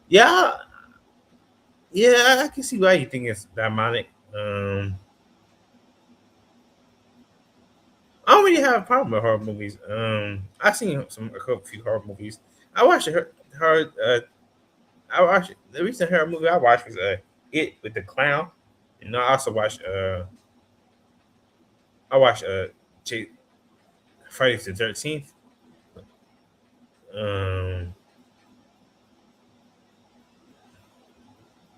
Yeah, yeah, I can see why you think it's demonic. I don't really have a problem with horror movies. I've seen a couple few horror movies. I watched horror. I watched the recent horror movie I watched was It with the clown. I also watched I watched J- Friday the 13th. Um,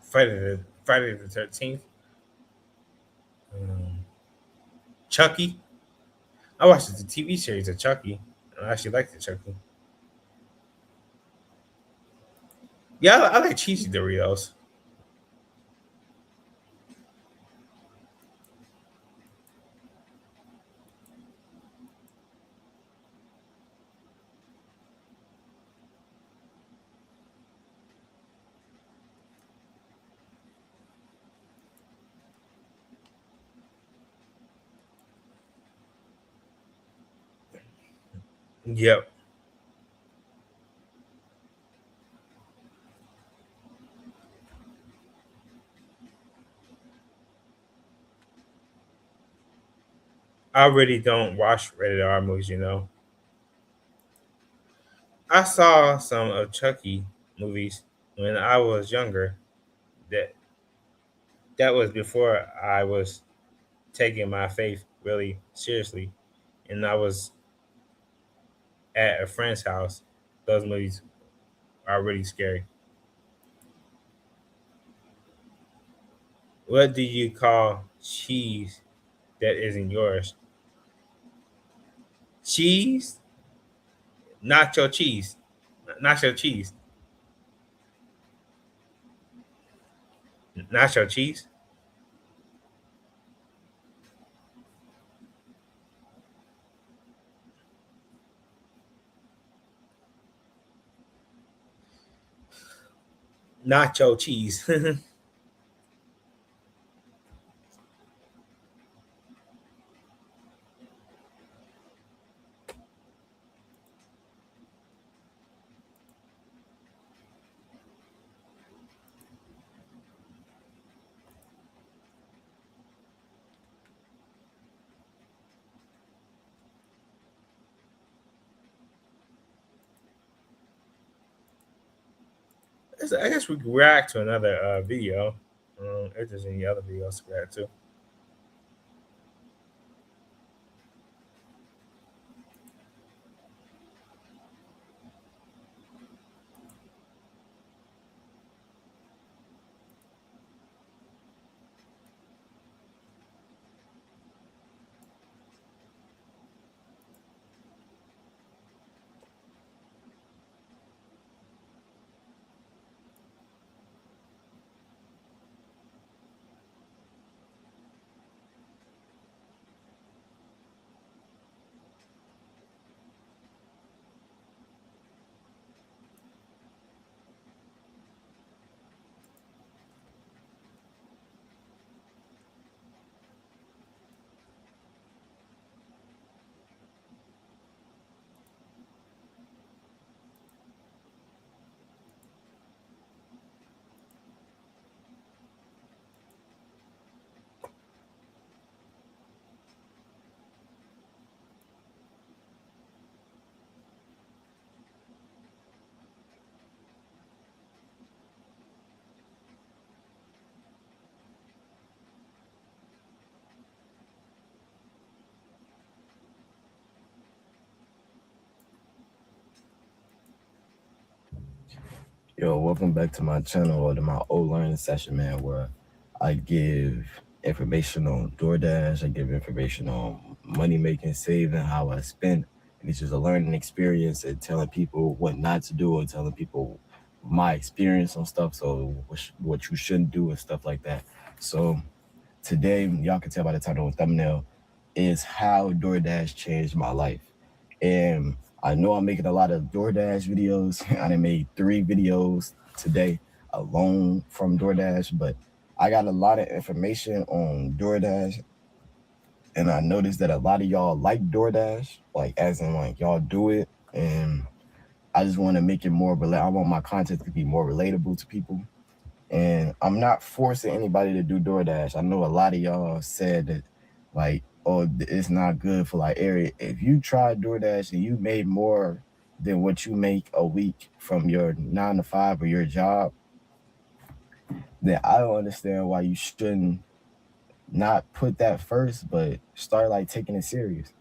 Friday the 13th. Um, Chucky. I watched the TV series of Chucky. I actually liked the Chucky. Yeah, I like cheesy Doritos. Yep. I really don't watch rated R movies. I saw some of Chucky movies when I was younger. That that was before I was taking my faith really seriously, and I was at a friend's house. Those movies are really scary. What do you call cheese that isn't yours? Cheese? Nacho cheese. Nacho cheese. Nacho cheese? nacho cheese. I guess we can react to another video. If there's any other videos to react to. Yo, welcome back to my channel or to my old learning session, man, where I give information on DoorDash, I give information on money making, saving, how I spend. And it's just a learning experience and telling people what not to do and telling people my experience on stuff, so what you shouldn't do and stuff like that. So today, y'all can tell by the title and thumbnail, is how DoorDash changed my life. And I know I'm making a lot of DoorDash videos. I done made 3 videos today alone from DoorDash, but I got a lot of information on DoorDash, and I noticed that a lot of y'all like DoorDash, like as in like y'all do it, and I just want to make it more I want my content to be more relatable to people. And I'm not forcing anybody to do DoorDash. I know a lot of y'all said that, like, oh, it's not good for like area. If you tried DoorDash and you made more than what you make a week from your 9 to 5 or your job, then I don't understand why you shouldn't not put that first, but start like taking it serious.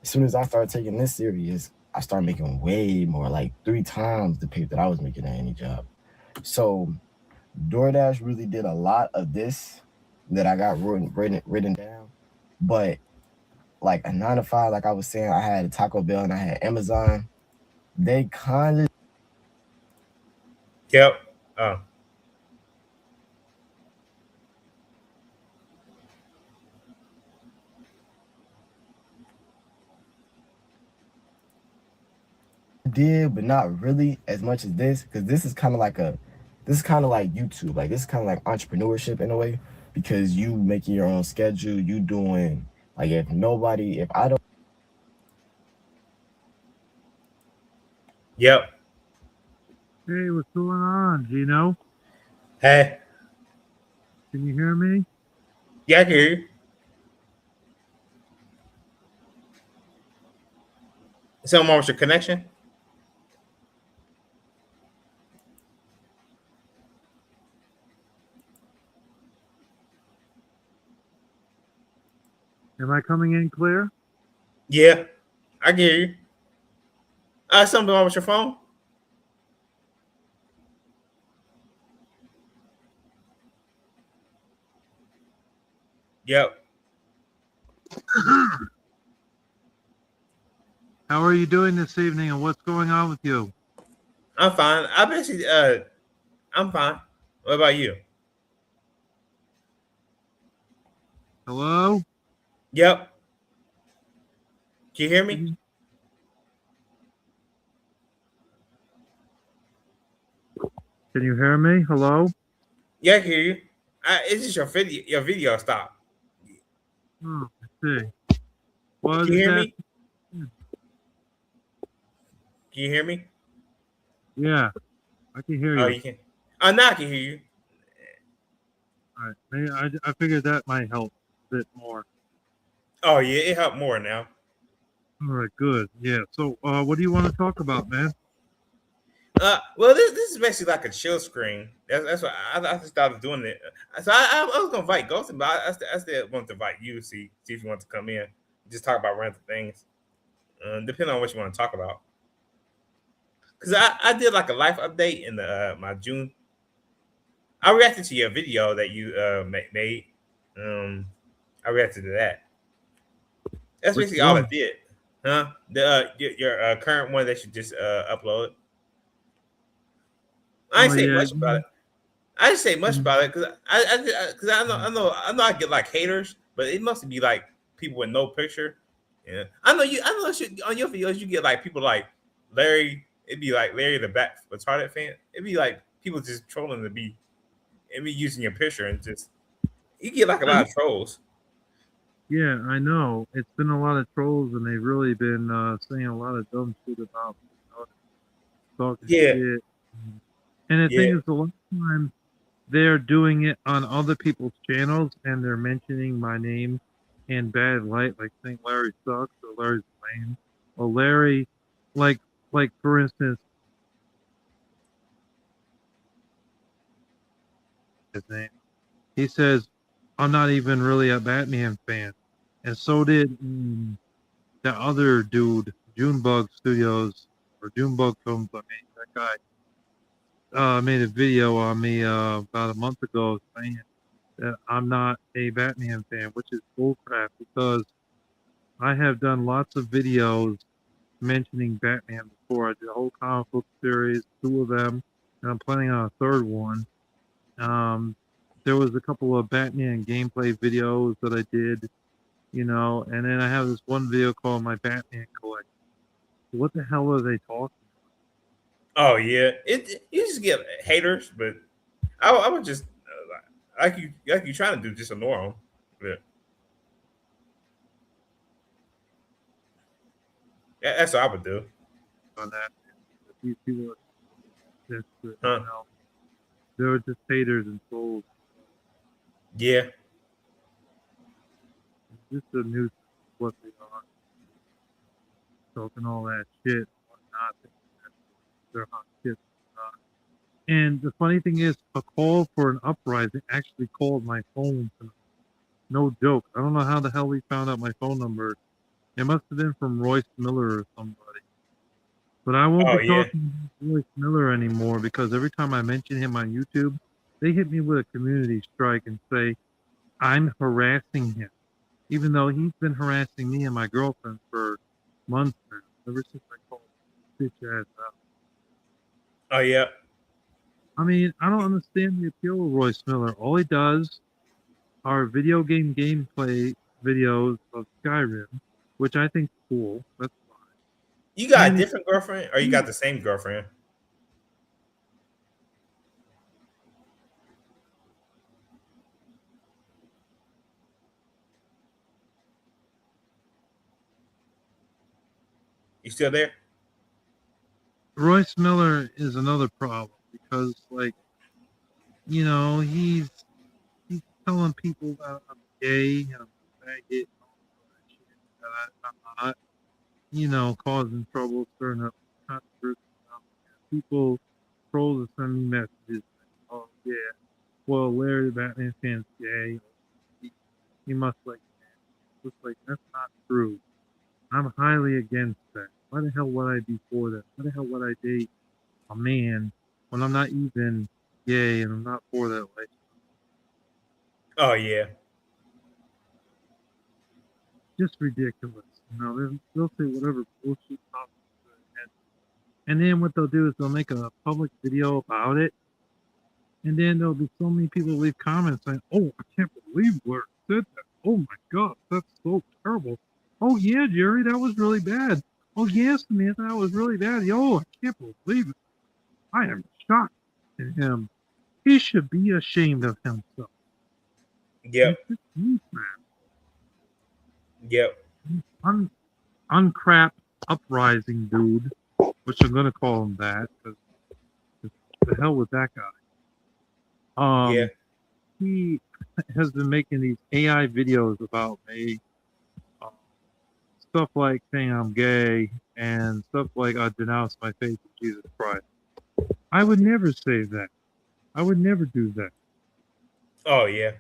As soon as I started taking this serious, I started making way more, like 3 times the pay that I was making at any job. So DoorDash really did a lot of this that I got written down. But like a 9 to 5, like I was saying, I had Taco Bell and I had Amazon. They kind of Yep. Oh. did, but not really as much as this, because this is kind of like YouTube. Like this is kind of like entrepreneurship in a way, because you making your own schedule, you doing like if I don't. Yep. Hey, what's going on, Gino? Hey. Can you hear me? Yeah, I can hear you. Something wrong with your connection? Am I coming in clear? Yeah, I can hear you. Something wrong with your phone? Yep. How are you doing this evening, and what's going on with you? I'm fine. I basically I'm fine. What about you? Hello? Yep. Can you hear me? Can you hear me? Hello? Yeah, I can hear you. It's just your video. Your video stopped. Oh, I see. Well, Can you hear that, me? Can you hear me? yeah, I can hear Oh, you. you can. Oh, now I can hear you. All right. Maybe I figured that might help a bit more. Oh, yeah, it helped more now. All right, good. Yeah. So, what do you want to talk about, man? Well, this is basically like a chill screen. That's what I just started doing it. So I was gonna invite Ghostin, but I still want to invite you. See if you want to come in, just talk about random things, depending on what you want to talk about. Because I did like a life update in the my June. I reacted to your video that you made. Um, I reacted to that. That's Which basically all I one? did. Huh? The your current one that you just uploaded. I Oh, ain't say yeah. much about it. I didn't say much Mm, about it because because I know I get like haters, but it must be like people with no picture. Yeah, I know on your videos you get like people like Larry. It'd be like Larry the Bat retarded fan. It'd be like people just trolling to be and be using your picture and just you get like a lot of trolls. Yeah, I know. It's been a lot of trolls, and they've really been saying a lot of dumb shit about me, talking Yeah, shit. And the thing yeah. is, a lot of times they're doing it on other people's channels, and they're mentioning my name in bad light, like saying Larry sucks or Larry's lame, or Larry, like like for instance, his name. He says I'm not even really a Batman fan, and so did that other dude, Junebug Studios or Junebug Films. I mean, that guy made a video on me about a month ago saying that I'm not a Batman fan, which is bullcrap because I have done lots of videos mentioning Batman before. I did a whole comic book series, two of them, and I'm planning on a third one. Um, there was a couple of Batman gameplay videos that I did, and then I have this one video called My Batman Collection. What the hell are they talking? Oh yeah. It you just get haters, but I would just like you trying to do just ignore them. But that's what I would do. On that? These people are just, Huh? they're just haters and trolls. Yeah. Just the news, what they are, talking all that shit, whatnot. They're hot shit. And the funny thing is, a call for an uprising actually called my phone. No joke. I don't know how the hell he found out my phone number. It must have been from Royce Miller or somebody. But I won't Oh be yeah. talking to Royce Miller anymore because every time I mention him on YouTube, they hit me with a community strike and say I'm harassing him, even though he's been harassing me and my girlfriend for months now, ever since I called bitch ass out. Oh yeah. I mean, I don't understand the appeal of Royce Miller. All he does are video game gameplay videos of Skyrim, which I think is cool. That's You got a and different girlfriend, or you got the same girlfriend? You still there? Royce Miller is another problem because, like, he's telling people that I'm gay and I'm a faggot and all that shit that I'm not, causing trouble, stirring up controversy. People trolls and send me messages. Like, oh yeah, well Larry the Batman fan's gay. He must like man. It's like that's not true. I'm highly against that. Why the hell would I be for that? Why the hell would I date a man when I'm not even gay and I'm not for that life? Oh yeah. Just ridiculous. They'll say whatever bullshit pops into their head. And then what they'll do is they'll make a public video about it. And then there'll be so many people leave comments saying, oh, I can't believe Blair said that. Oh my God, that's so terrible. Oh yeah, Jerry, that was really bad. Oh yes, Samantha, that was really bad. Yo, I can't believe it. I am shocked. in him, he should be ashamed of himself. Yep. It's just you, man. Yep. Uncrap uprising dude, which I'm gonna call him that, because the hell with that guy. Yeah. He has been making these AI videos about me, um, stuff like saying I'm gay and stuff like I denounce my faith in Jesus Christ. I would never say that. I would never do that Oh yeah.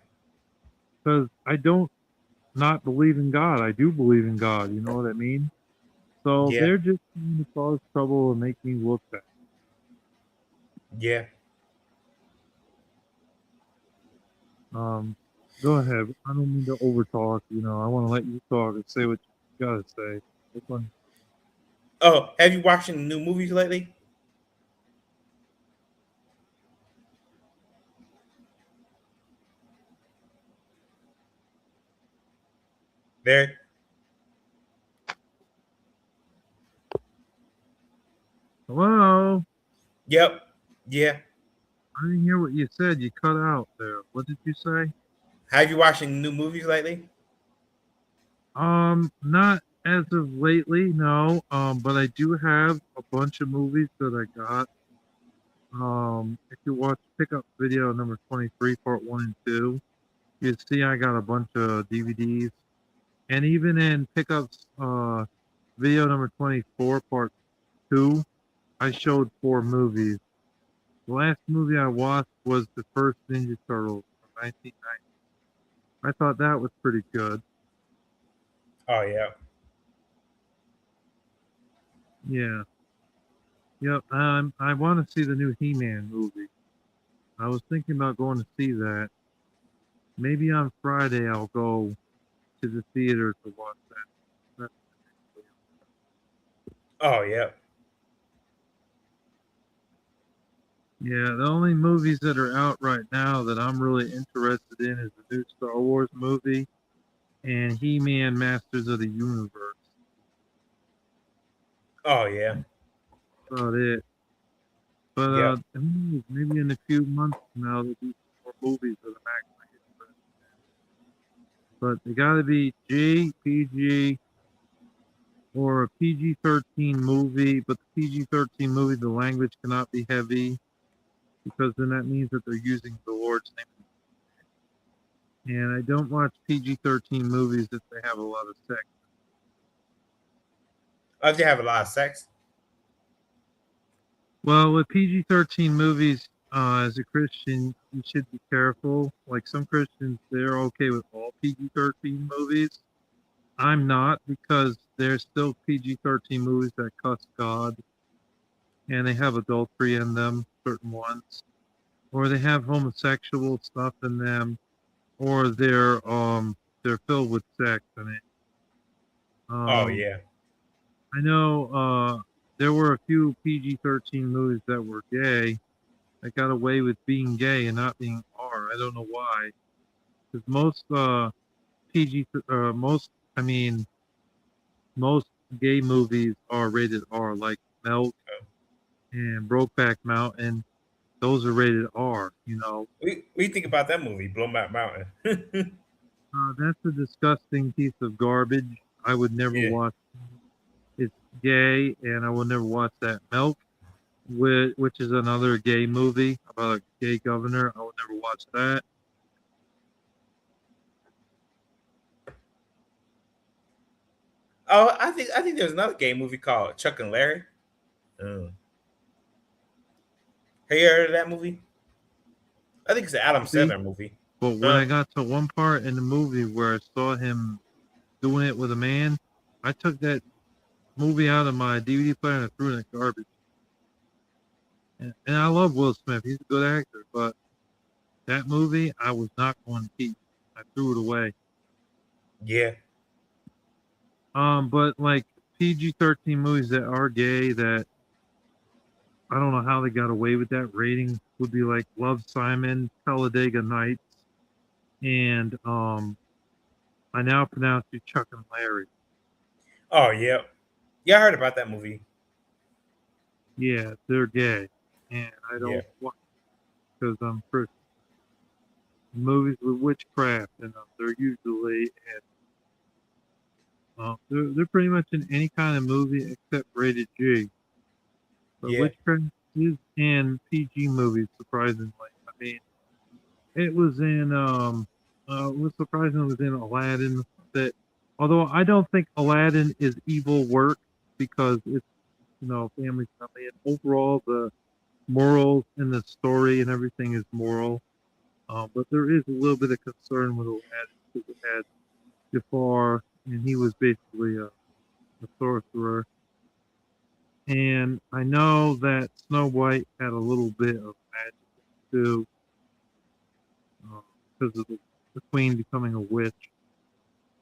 because I don't not believe in God. I do believe in God. You know what I mean? So Yeah. they're just trying to cause trouble and make me look bad. Yeah. Go ahead. I don't mean to overtalk. You know, I want to let you talk and say what you gotta say. Which one? Oh, have you watched any new movies lately? There. Hello. Yep. Yeah. I didn't hear what you said. You cut out there. What did you say? Have you watched any new movies lately? Not as of lately, no. But I do have a bunch of movies that I got. If you watch pickup video number 23, part 1 and 2, you see I got a bunch of DVDs. And even in pickups video number 24, part 2, I showed 4 movies. The last movie I watched was the first Ninja Turtles from 1990. I thought that was pretty good. Oh yeah. Yeah. Yep. I want to see the new He-Man movie. I was thinking about going to see that. Maybe on Friday I'll go to the theater to watch that. Oh yeah. Yeah, the only movies that are out right now that I'm really interested in is the new Star Wars movie and He-Man Masters of the Universe. Oh yeah. That's about it. But Yep. who knows, maybe in a few months from now there'll be some more movies that I'm actually interested in. But they gotta be G, PG, or a PG-13 movie. But the PG-13 movie, the language cannot be heavy because then that means that they're using the Lord's name. And I don't watch PG-13 movies if they have a lot of sex. Oh, they have a lot of sex. Well, with PG-13 movies, as a Christian, you should be careful. Like some Christians, they're okay with all PG-13 movies. I'm not because there's still PG-13 movies that cuss God, and they have adultery in them, certain ones, or they have homosexual stuff in them, or they're filled with sex in it. Oh Um, yeah. I know there were a few PG-13 movies that were gay that got away with being gay and not being R. I don't know why, because most PG, I mean, most gay movies are rated R, like Milk and Brokeback Mountain. Those are rated R. You know, What do you think about that movie, Blowback Mountain? that's a disgusting piece of garbage. I would never Yeah. watch. It's gay, and I will never watch that. Milk, which is another gay movie about a gay governor. I would never watch that. Oh, I think there's another gay movie called Chuck and Larry. Have you heard of that movie? I think it's an Adam See, Sandler movie. but when I got to one part in the movie where I saw him doing it with a man, I took that movie out of my DVD player and I threw it in the garbage. And I love Will Smith; he's a good actor, but that movie I was not going to keep. I threw it away. Yeah. But like PG-13 movies that are gay, that I don't know how they got away with that rating, would be like Love, Simon, Talladega Nights, and I now pronounce you Chuck and Larry. Oh yeah. Yeah, I heard about that movie. Yeah, they're gay, and I Yeah. don't. because I'm Christian. Movies with witchcraft, and they're usually they're pretty much in any kind of movie except rated G. But Yeah. witchcraft is in PG movies, surprisingly. I mean, it was in was surprising it was in Aladdin. That although I don't think Aladdin is evil work because it's family friendly, and overall the morals in the story and everything is moral. But there is a little bit of concern with Aladdin because it had Jafar, and he was basically a sorcerer. And I know that Snow White had a little bit of magic too, because of the queen becoming a witch.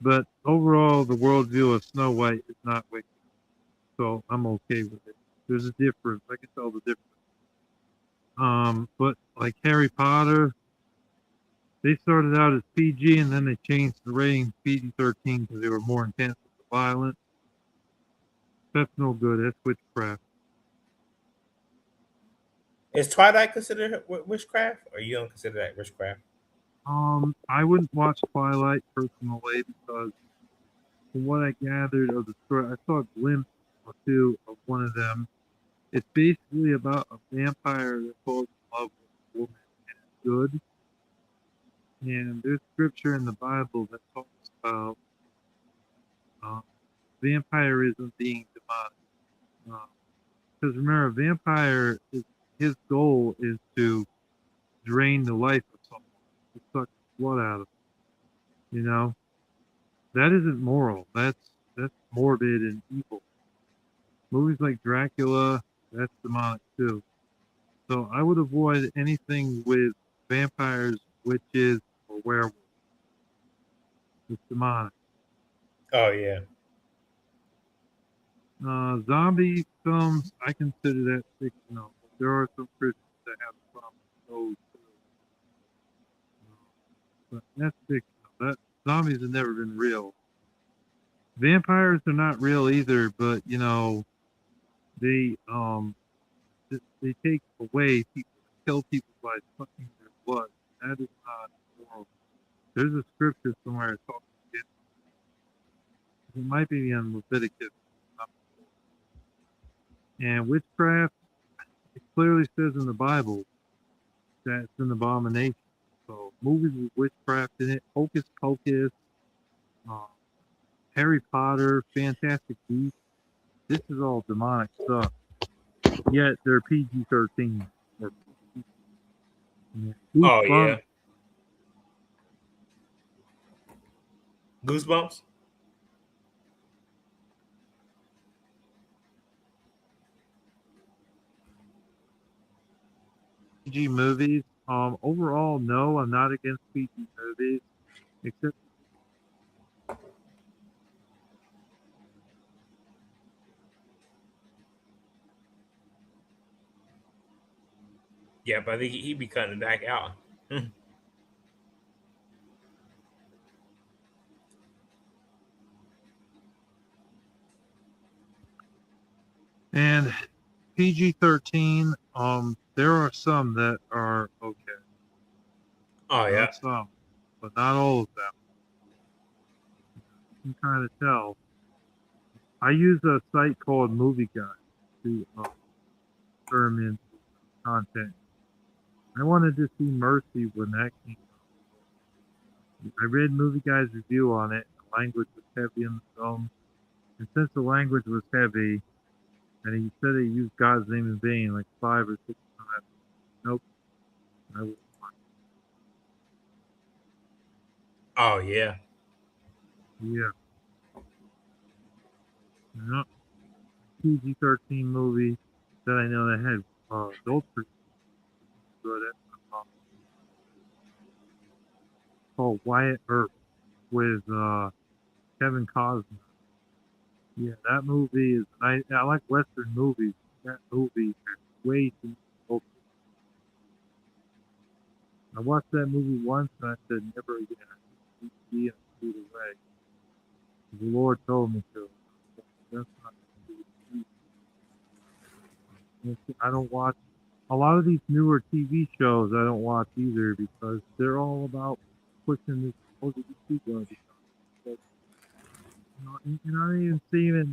But overall, the worldview of Snow White is not wicked, so I'm okay with it. There's a difference. I can tell the difference. But like Harry Potter, they started out as PG and then they changed the rating to PG-13 because they were more intense with the violence. That's no good. That's witchcraft. Is Twilight considered witchcraft, or you don't consider that witchcraft? I wouldn't watch Twilight personally because from what I gathered of the story, I saw a glimpse or two of one of them. It's basically about a vampire that falls in love with a woman and is good. And there's scripture in the Bible that talks about vampirism being demonic. Because remember, a vampire his goal is to drain the life of someone, to suck blood out of them. That isn't moral. That's morbid and evil. Movies like Dracula, that's demonic too. So I would avoid anything with vampires, witches, or werewolves. It's demonic. Oh yeah. Zombie films, I consider that fictional. There are some Christians that have a problem with those too. But that's fictional. Zombies have never been real. Vampires are not real either, but they they take away people, kill people by sucking their blood. That is not moral. There's a scripture somewhere that talks about it. It might be in Leviticus. And witchcraft, it clearly says in the Bible that it's an abomination. So movies with witchcraft in it, Hocus Pocus, Harry Potter, Fantastic Beasts, this is all demonic stuff. Yet they're PG-13. Oh yeah. Goosebumps. PG movies. Overall, no, I'm not against PG movies, except Yeah, but I think he'd be cutting it back out. and PG-13. There are some that are okay. Oh yeah. Not some, but not all of them. You can kind of tell. I use a site called Movie Guide to determine content. I wanted to see Mercy when that came out. I read Movie Guide's review on it. The language was heavy in the film. And since the language was heavy, and he said he used God's name in vain like 5 or 6 times. Nope. I won't watch Oh yeah. it. Yeah. No. PG-13 movie that I know that had adultery. Good. Called Wyatt Earp with Kevin Costner. Yeah, that movie is. I like Western movies. That movie has way too much adultery. I watched that movie once and I said never again. I need to be and threw it away. The Lord told me to. That's not. I don't watch a lot of these newer TV shows I don't watch either because they're all about pushing this LGBT garbage. But, and I even see it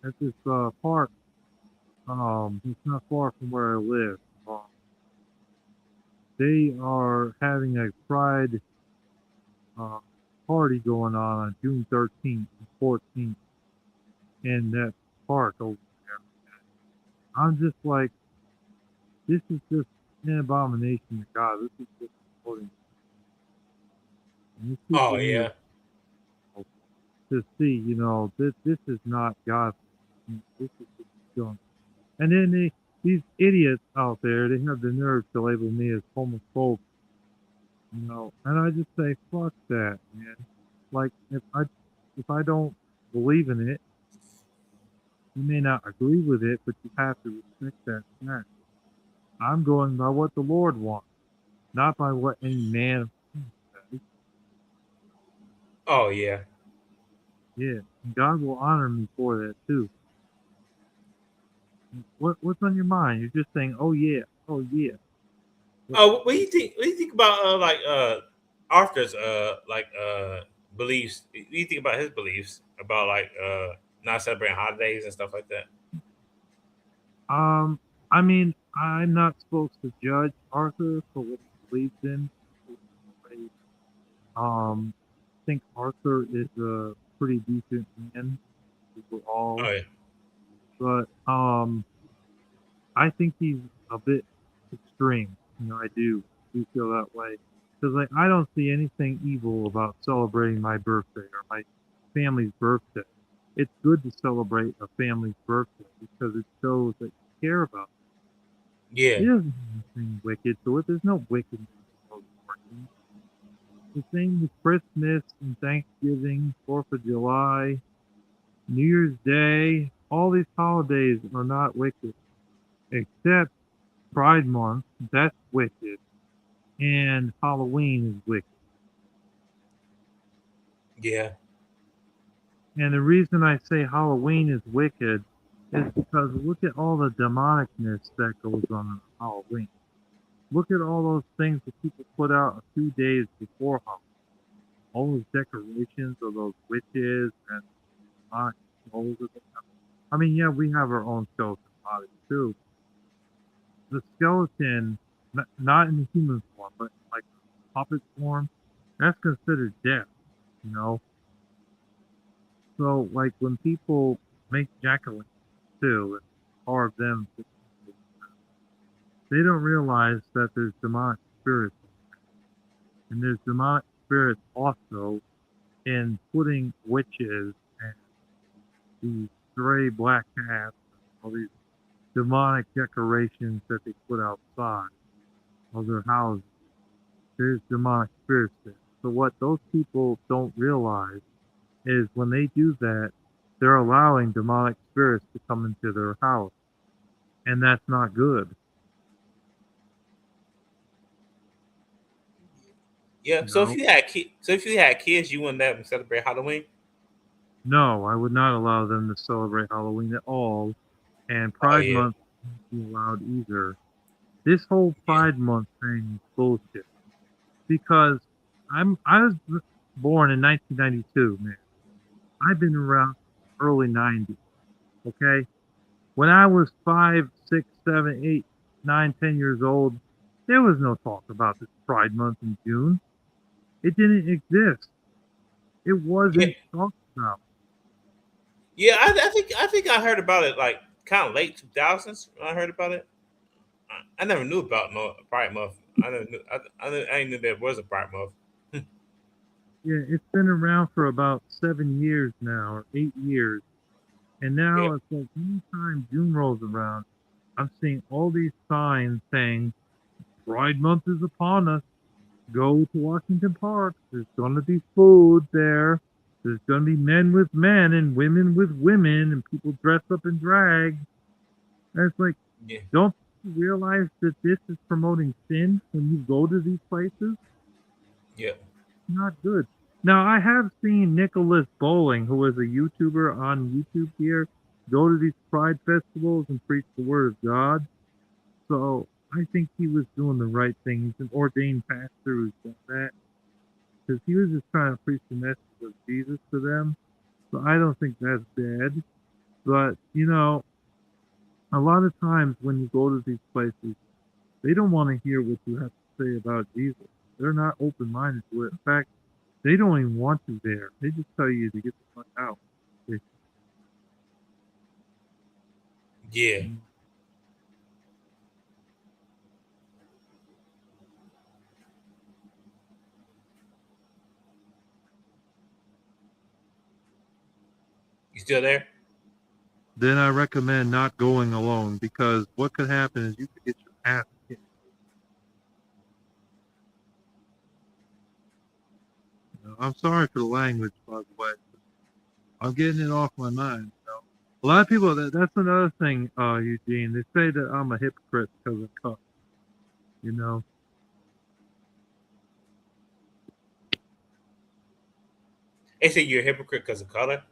at this park. It's not far from where I live. They are having a pride uh, party going on June 13th and 14th in that park over there. I'm just like, this is just an abomination to God. This is just supporting. And these Oh people need yeah. to see, this is not God. This is just going. And then these idiots out there, they have the nerve to label me as homophobic. And I just say, fuck that, man. Like, if I don't believe in it, you may not agree with it, but you have to respect that fact. I'm going by what the Lord wants, not by what any man says. Oh yeah. Yeah, and God will honor me for that too. What's on your mind? You're just saying, oh yeah, oh yeah. Oh, what do you think? What do you think about Arthur's beliefs? What do you think about his beliefs about not celebrating holidays and stuff like that? I mean, I'm not supposed to judge Arthur for what he believes in. I think Arthur is a pretty decent man overall, Oh yeah. but I think he's a bit extreme. I do feel that way because like I don't see anything evil about celebrating my birthday or my family's birthday. It's good to celebrate a family's birthday because it shows that you care about it. Yeah. It doesn't have anything wicked to it. There's no wickedness in those parties. The same with Christmas and Thanksgiving, 4th of July, New Year's Day. All these holidays are not wicked, except Pride Month. That's wicked, and Halloween is wicked. Yeah. And the reason I say Halloween is wicked is because look at all the demonicness that goes on Halloween. Look at all those things that people put out a few days before Halloween. All those decorations of those witches and skulls. I mean, yeah, we have our own skeleton bodies too. The skeleton, not in the human form, but like puppet form, that's considered death, you know? So, like, when people make jack-o'-lanterns too and carve them, they don't realize that there's demonic spirits. And there's demonic spirits also in putting witches and these stray black cats, all these demonic decorations that they put outside of their houses. There's demonic spirits there. So what those people don't realize is when they do that, they're allowing demonic spirits to come into their house. And that's not good. Yeah. You So know? if you had kids, you wouldn't let them celebrate Halloween. No, I would not allow them to celebrate Halloween at all. And Oh Pride yeah. Month wouldn't be allowed either. This whole Yeah. Pride Month thing is bullshit. Because I was born in 1992, man. I've been around early 90s. Okay, when I was 5, 6, 7, 8, 9, 10 years old, there was no talk about this Pride Month in June. It didn't exist. It Yeah. wasn't talked about. Yeah. I think I heard about it like kind of late 2000s when I heard about it. I never knew about no Pride Month. I never knew. I didn't know there was a Pride Month. Yeah, it's been around for about 7 years now, or 8 years. And Yeah. now it's like anytime June rolls around, I'm seeing all these signs saying Pride Month is upon us. Go to Washington Park. There's going to be food there. There's going to be men with men and women with women and people dressed up in drag. And it's like, Yeah. don't you realize that this is promoting sin when you go to these places? Yeah. Not good. Now, I have seen Nicholas Bowling, who is a YouTuber on YouTube here, go to these pride festivals and preach the word of God. So I think he was doing the right thing. He's an ordained pastor who's done that because he was just trying to preach the message of Jesus to them. So I don't think that's bad. But, you know, a lot of times when you go to these places, they don't want to hear what you have to say about Jesus. They're not open-minded to it. In fact, they don't even want you there. They just tell you to get the fuck out. Yeah. You still there? Then I recommend not going alone because what could happen is you could get your ass kicked. You know, I'm sorry for the language, by the way. I'm getting it off my mind. You know? A lot of people, that's another thing, Eugene. They say that I'm a hypocrite because of cuss. You know? They say you're a hypocrite because of color.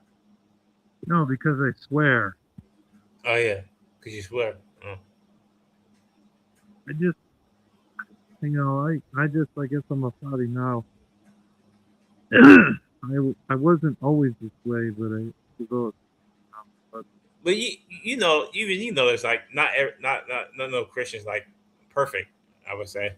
No, because I swear. Oh yeah, because you swear. Oh. I just, you know, I guess I'm a fatty now. I wasn't always this way, but I developed. But you know, even you know, it's like not no Christians like perfect. I would say.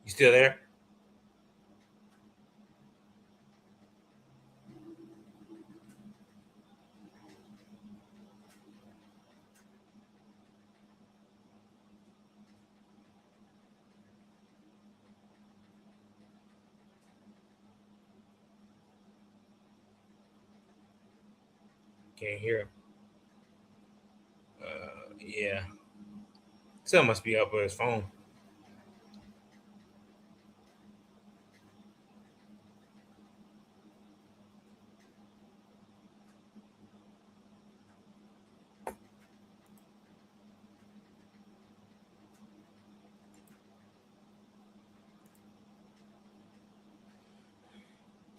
You still there? Can't hear him. Yeah. Someone must be up with his phone.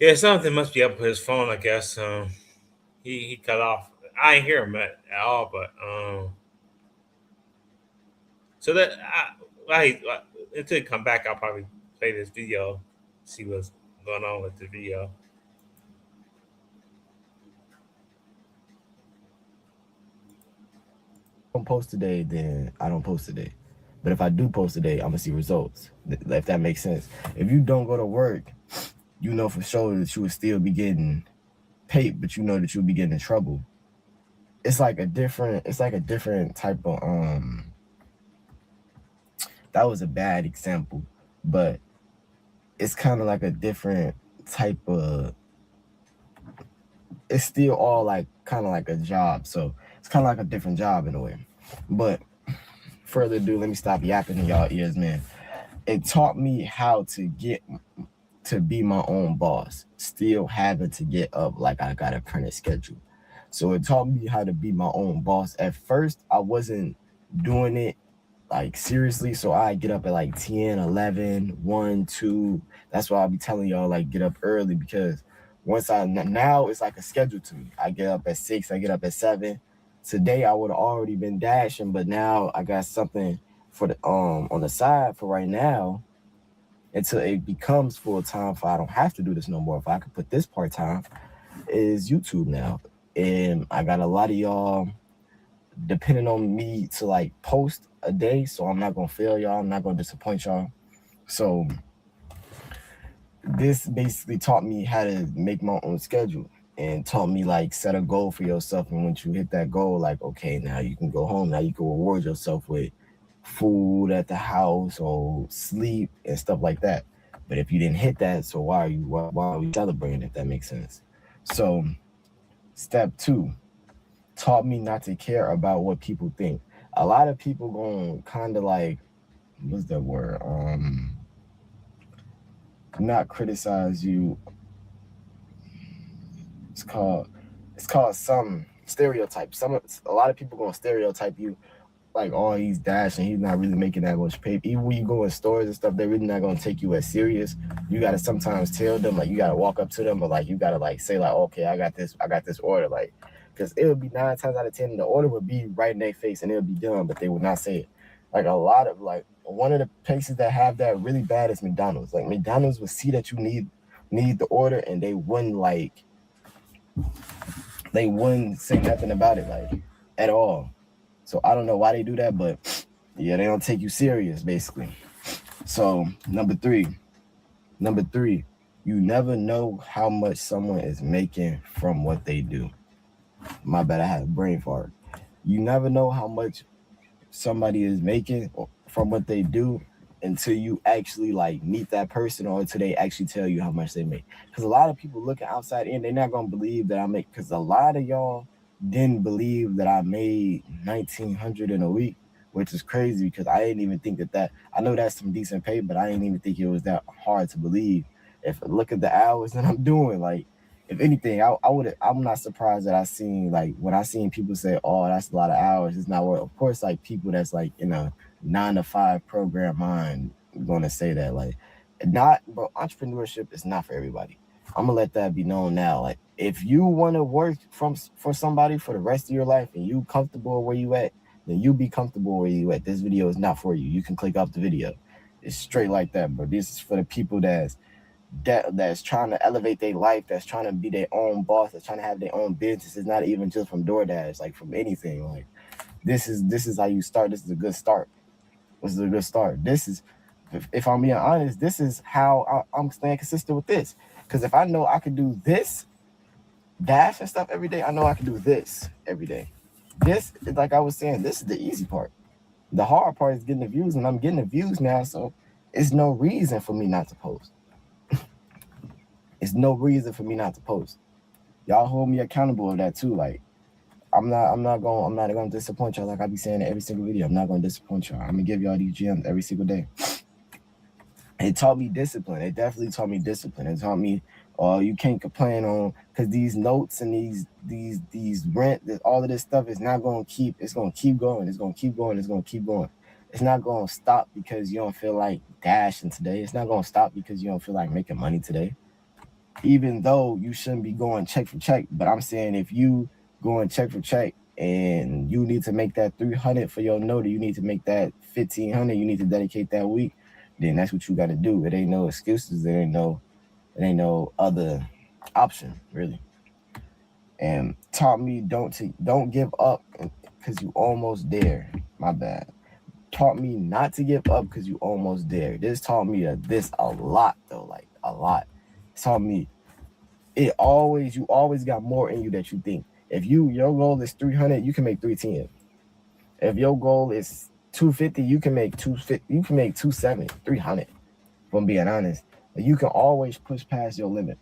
Yeah, something must be up with his phone. I guess. He cut off. I ain't hear him at all. But so that until he come back, I'll probably play this video, see what's going on with the video. Don't post today, then I don't post today. But if I do post today, I'm gonna see results. If that makes sense. If you don't go to work, you know for sure that you would still be getting paid, but you know that you'll be getting in trouble. It's like a different type of that was a bad example, but it's kind of like a different type of, it's still all like kind of like a job. So it's kind of like a different job in a way. But further ado, let me stop yapping in y'all ears, man. It taught me how to be my own boss, still having to get up like I got a printed schedule. So it taught me how to be my own boss. At first, I wasn't doing it like seriously. So I get up at like 10, 11, 1, 2. That's why I'll be telling y'all like get up early because now it's like a schedule to me. I get up at 6, I get up at 7. Today I would have already been dashing, but now I got something for the on the side for right now until it becomes full time. For I don't have to do this no more. If I could put this part time, is YouTube now, and I got a lot of y'all depending on me to like post a day, so I'm not gonna fail y'all. I'm not gonna disappoint y'all. So this basically taught me how to make my own schedule and taught me like set a goal for yourself. And once you hit that goal, like okay, now you can go home. Now you can reward yourself with food at the house or sleep and stuff like that. But if you didn't hit that, so why are we celebrating, if that makes sense? So step 2 taught me not to care about what people think. A lot of people going kind of like, what's that word? Not criticize you. It's called some stereotype. A lot of people gonna stereotype you like, oh, he's dashing, he's not really making that much paper. Even when you go in stores and stuff, they're really not gonna take you as serious. You gotta sometimes tell them, like, you gotta walk up to them, but like you gotta like say like, okay, I got this order, like, because it would be 9 times out of 10 the order would be right in their face and it would be done, but they would not say it. Like a lot of like one of the places that have that really bad is McDonald's. Like McDonald's would see that you need the order and they wouldn't say nothing about it like at all. So I don't know why they do that, but yeah, they don't take you serious basically. So number three, you never know how much someone is making from what they do. My bad, I had a brain fart. You never know how much somebody is making from what they do until you actually like meet that person or until they actually tell you how much they make. Because a lot of people looking outside in, they're not gonna believe that I make. Because a lot of y'all didn't believe that I made $1,900 in a week, which is crazy because I didn't even think that. I know that's some decent pay, but I didn't even think it was that hard to believe. If I look at the hours that I'm doing, like if anything, I'm not surprised that I seen like when I seen people say, "Oh, that's a lot of hours." It's not worth. Of course, like people that's like in a 9-to-5 program mind gonna say that like not, but entrepreneurship is not for everybody. I'm gonna let that be known now. Like if you want to work for somebody for the rest of your life and you comfortable where you at, then you be comfortable where you at. This video is not for you. You can click off the video. It's straight like that, bro. This is for the people that's trying to elevate their life, that's trying to be their own boss, that's trying to have their own business. It's not even just from DoorDash, like from anything. Like this is how you start. This is a good start. This is a good start. This is, if I'm being honest, this is how I'm staying consistent with this. Because if I know I can do this, dash and stuff every day, I know I can do this every day. This, like I was saying, this is the easy part. The hard part is getting the views, and I'm getting the views now, so it's no reason for me not to post. It's no reason for me not to post. Y'all hold me accountable of that too. Like I'm not gonna disappoint y'all. Like I be saying in every single video, I'm not gonna disappoint y'all. I'm gonna give y'all these gems every single day. It taught me discipline. It definitely taught me discipline. It taught me, you can't complain on, because these notes and these rent, all of this stuff is not gonna keep. It's gonna keep going. It's gonna keep going. It's gonna keep going. It's not gonna stop because you don't feel like dashing today. It's not gonna stop because you don't feel like making money today. Even though you shouldn't be going check for check, but I'm saying if you going check for check and you need to make that 300 for your note, you need to make that 1,500, you need to dedicate that week, then that's what you got to do. It ain't no excuses. There ain't no other option really. And taught me don't give up because you almost there. My bad. Taught me not to give up because you almost there. This taught me this a lot though, like a lot. Taught me you always got more in you that you think. If your goal is 300, you can make 310. If your goal is 250, you can make 250. You can make 270, 300. If I'm being honest, you can always push past your limit.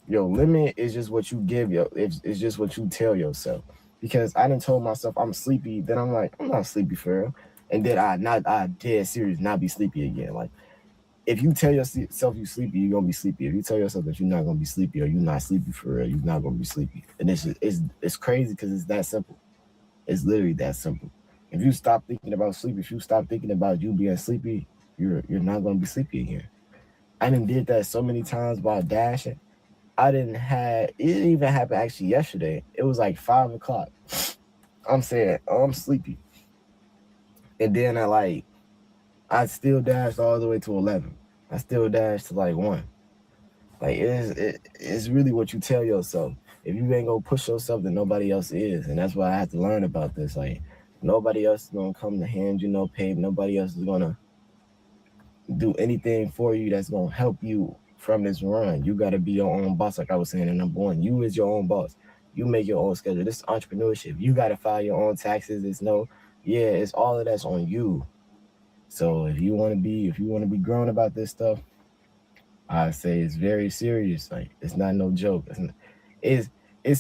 Your limit is just what you give it's just what you tell yourself. Because I done told myself I'm sleepy, then I'm like, I'm not sleepy for real, and then I dead serious not be sleepy again. Like if you tell yourself you sleepy, you're gonna be sleepy. If you tell yourself that you're not gonna be sleepy or you're not sleepy for real, you're not gonna be sleepy. And it's crazy because it's that simple. It's literally that simple. If you stop thinking about sleep, if you stop thinking about you being sleepy, you're not gonna be sleepy again. I done did that so many times while dashing. It didn't even happen actually yesterday. It was like 5 o'clock. I'm saying, I'm sleepy. And then I still dashed all the way to 11. I still dashed to like 1. Like it's really what you tell yourself. If you ain't gonna push yourself, then nobody else is. And that's why I had to learn about this. Like nobody else is gonna come to hand you no pay. Nobody else is gonna do anything for you that's gonna help you from this run. You gotta be your own boss, like I was saying in number 1. You is your own boss. You make your own schedule. This is entrepreneurship. You gotta file your own taxes. It's all of that's on you. So if you want to be grown about this stuff, I say it's very serious. Like it's not no joke. It's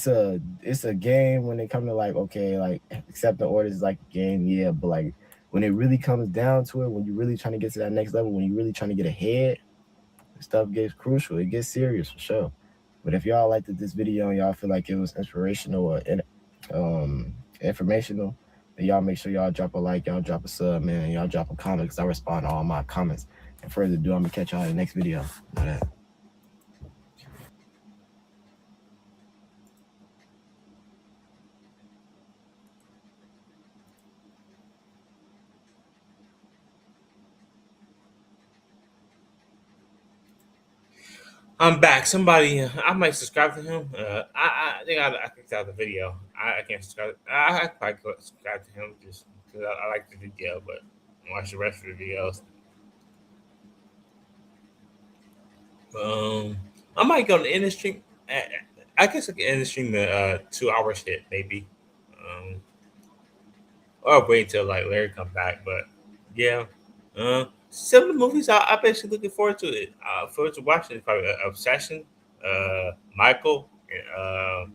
a game when it comes to like, okay, like accepting orders is like a game, yeah, but like when it really comes down to it, when you're really trying to get to that next level, when you're really trying to get ahead, stuff gets crucial. It gets serious for sure. But if y'all liked this video and y'all feel like it was inspirational or informational, And y'all make sure y'all drop a like, y'all drop a sub, man, y'all drop a comment because I respond to all my comments. And further ado, I'm gonna catch y'all in the next video. Know that. I'm back. Somebody, I might subscribe to him. I think I clicked out the video. I can't subscribe. I probably could subscribe to him just because I like the video, but watch the rest of the videos. I might go to end the stream. I guess I can end the stream the 2 hours hit maybe, or wait until like Larry come back. But yeah, some of the movies I'm actually looking forward to it. Forward to watching is probably Obsession, Michael, and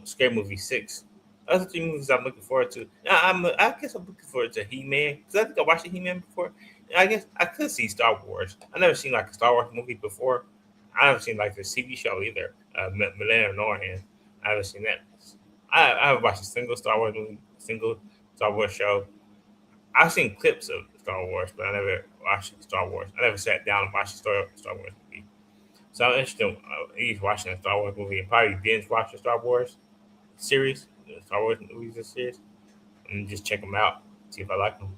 Scary Movie 6. Those are 3 movies I'm looking forward to. I guess I'm looking forward to He-Man because I think I watched the He-Man before. And I guess I could see Star Wars. I never seen like a Star Wars movie before. I haven't seen like the TV show either. Millennium Norhan. I haven't seen that. I haven't watched a single Star Wars movie, single Star Wars show. I've seen clips of Star Wars, but I never watched Star Wars. I never sat down and watched a Star Wars movie. So I'm interested in watching a Star Wars movie and probably binge watch the Star Wars series, the Star Wars movies and series, and just check them out, see if I like them.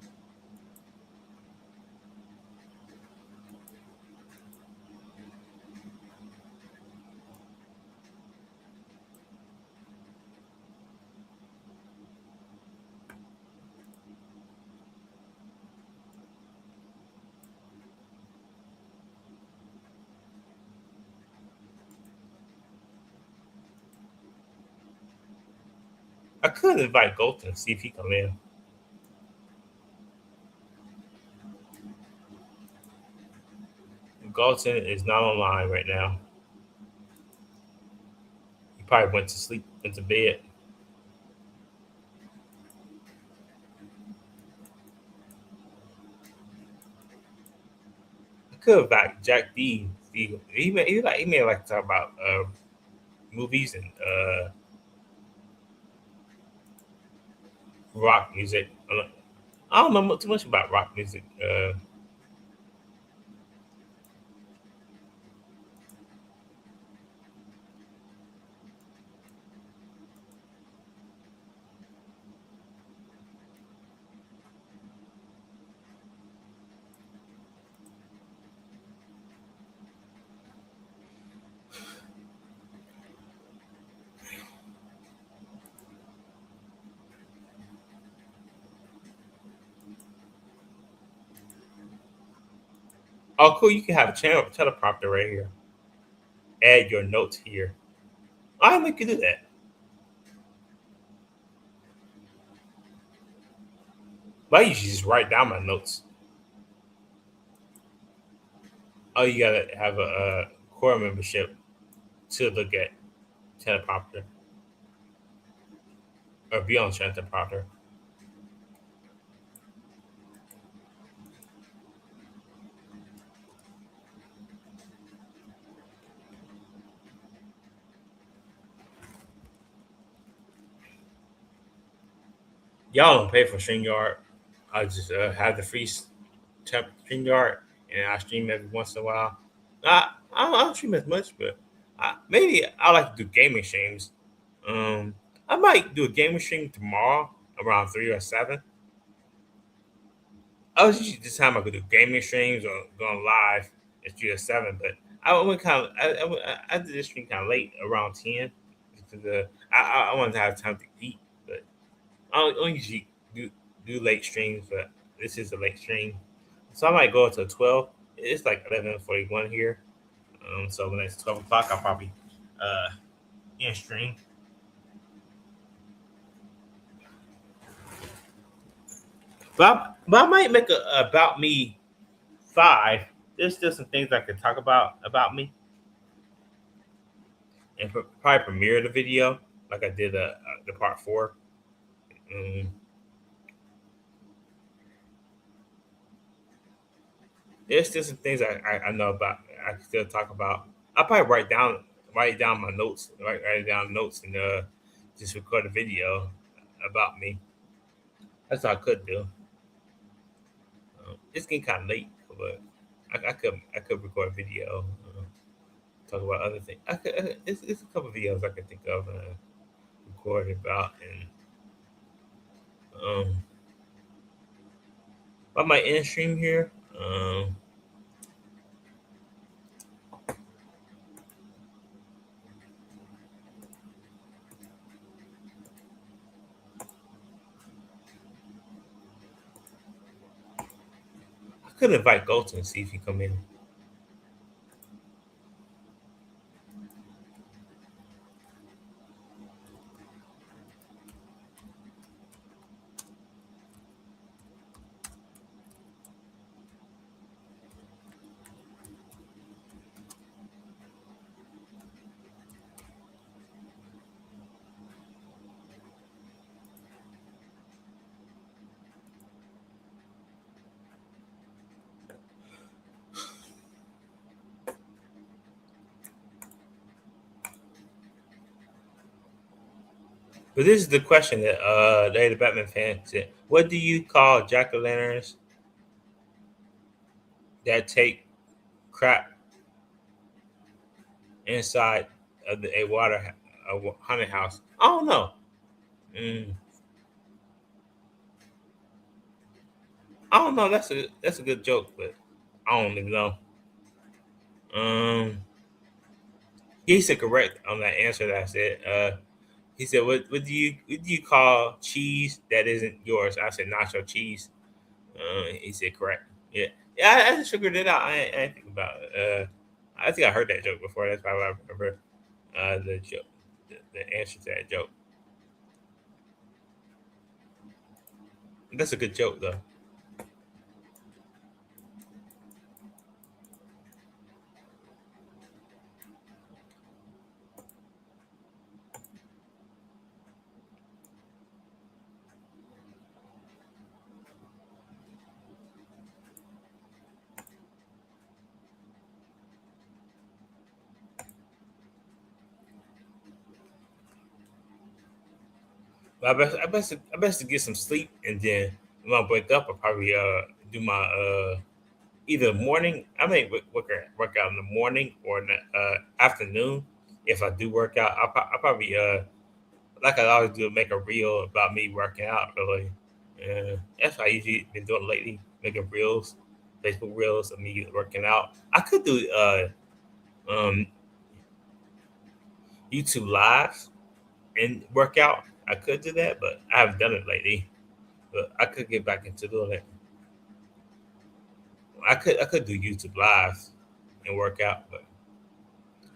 I could invite Golden see if he come in. Galton is not online right now. He probably went to sleep, went to bed. I could invite Jack D. He may like to talk about movies and rock music. I don't know too much about rock music. Oh, cool! You can have a channel teleprompter right here. Add your notes here. I we could do that. But I usually just write down my notes. Oh, you gotta have a core membership to look at teleprompter or be on teleprompter. Y'all don't pay for StreamYard. I just have the free StreamYard, and I stream every once in a while. I don't stream as much, but maybe I like to do gaming streams. I might do a gaming stream tomorrow around 3 or 7. I was usually this time I could do gaming streams or going live at 3 or 7, but I went kind of I did this stream kind of late around 10 because I wanted to have time to eat, but I don't usually do late streams, but this is a late stream, so I might go until 12. It's like 11:41 here, so when it's 12 o'clock, I'll probably end stream. But I might make a about me 5. There's still some things I could talk about me, and probably premiere the video like I did the part 4. There's still some things I know about. I can still talk about. I'll probably write down my notes, write down notes, and just record a video. about me. That's all I could do. It's getting kind of late, but I could record a video, talk about other things. It's a couple of videos I could think of and record about and um. About my in stream here. I could invite Gold and see if he come in. But this is the question that the Batman fan said. What do you call jack o' lanterns that take crap inside of a haunted house? I don't know. Mm, I don't know. That's a good joke, but I don't even know. Um, he said correct on that answer that I said. He said, "What do you call cheese that isn't yours?" I said, "Nacho cheese." He said, "Correct." Yeah, yeah. I just figured it out. I didn't think about it. I think I heard that joke before. That's why I remember the joke, the answer to that joke. That's a good joke, though. But I best to get some sleep, and then when I wake up, I'll probably do my either morning. I may work out in the morning or in the afternoon. If I do work out, I'll probably like I always do, make a reel about me working out. Really, that's what I usually been doing lately, making reels, Facebook reels of me working out. I could do um, YouTube lives and work out. I could do that, but I haven't done it lately. But I could get back into doing it. I could do YouTube lives and work out, but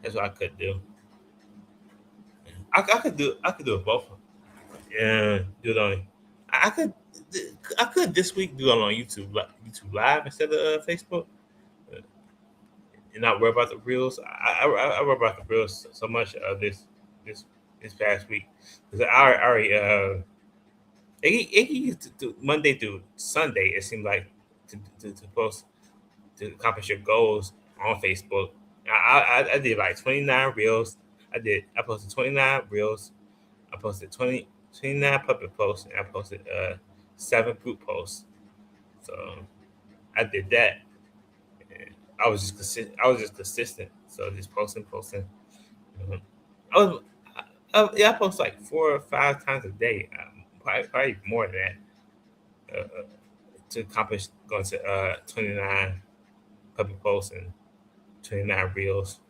that's what I could do. I could do it both. Yeah, do it on. I could I could this week do it on YouTube Live instead of Facebook, uh, and not worry about the reels. I worry about the reels so much this this past week because I already it used to do Monday through Sunday. It seemed like to post to accomplish your goals on Facebook. I did like 29 reels. I posted 29 reels. I posted 29 public posts, and I posted 7 group posts. So I did that. And I was just consistent. So just posting. Mhm. I was I post like 4 or 5 times a day, probably more than that, to accomplish going to 29 public posts and 29 reels.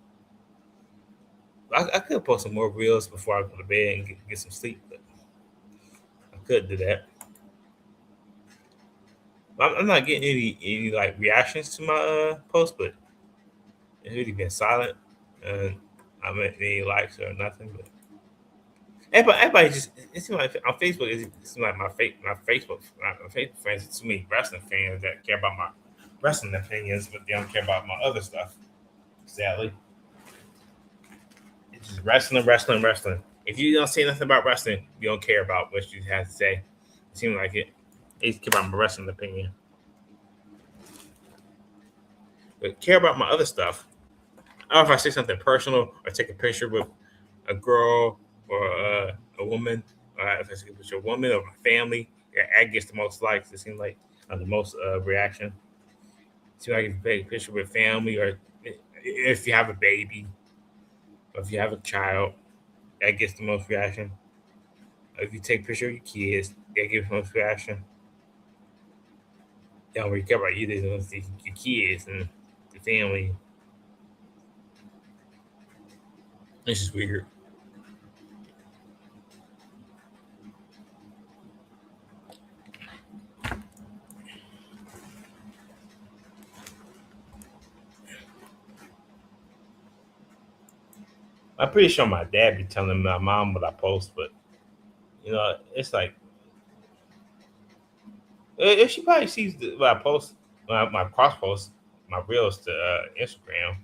I could post some more reels before I go to bed and get some sleep, but I could do that. I'm not getting any like reactions to my post, but it's really been silent. And I haven't any likes or nothing. But everybody just it seems like on Facebook it seems like my Facebook friends are too many wrestling fans that care about my wrestling opinions, but they don't care about my other stuff. Sadly, it's just wrestling. If you don't say nothing about wrestling, you don't care about what you have to say. It seems like it. They just care about my wrestling opinion, but care about my other stuff. Or if I say something personal or take a picture with a girl or a woman if I take a picture of a woman or my family, I gets the most likes. It seems like the most reaction. So like if you take a picture with family, or if you have a baby, or if you have a child, that gets the most reaction. If you take a picture of your kids, that gives the most reaction. They don't really care about you. They don't see your kids and the family. It's just weird. I'm pretty sure my dad be telling my mom what I post, but it's like if she probably sees what I post, my cross post, my reels to Instagram.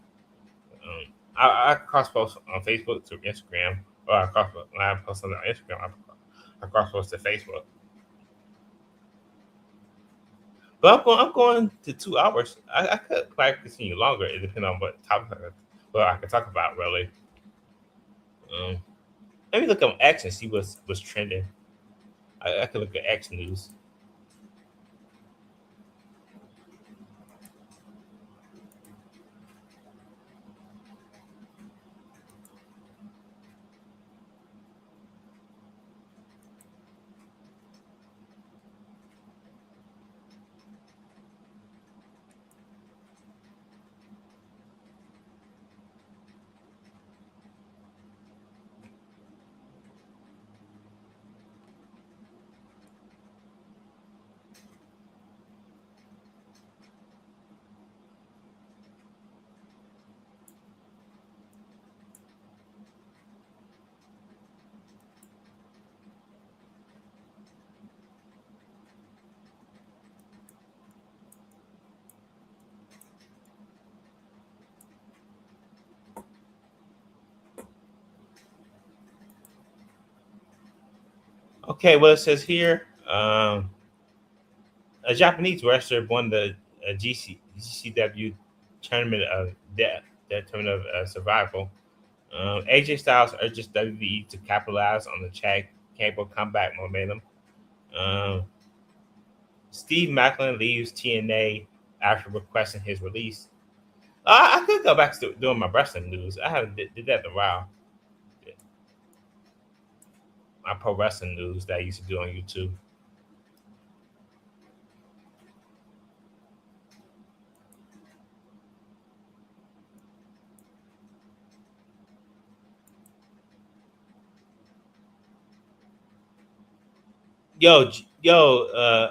I cross post on Facebook to Instagram, or when I post on Instagram, I cross post to Facebook. But I'm going to 2 hours. I could probably continue longer. It depends on what topic I could talk about. Really, um, let me look up X and see what's trending. I could look at X news. Okay, well it says here, a Japanese wrestler won the GCW tournament of death, the tournament of survival. AJ Styles urges WWE to capitalize on the Chad Cable comeback momentum. Um, Steve Macklin leaves TNA after requesting his release. I could go back to doing my wrestling news. I haven't did that in a while. My pro wrestling news that I used to do on YouTube.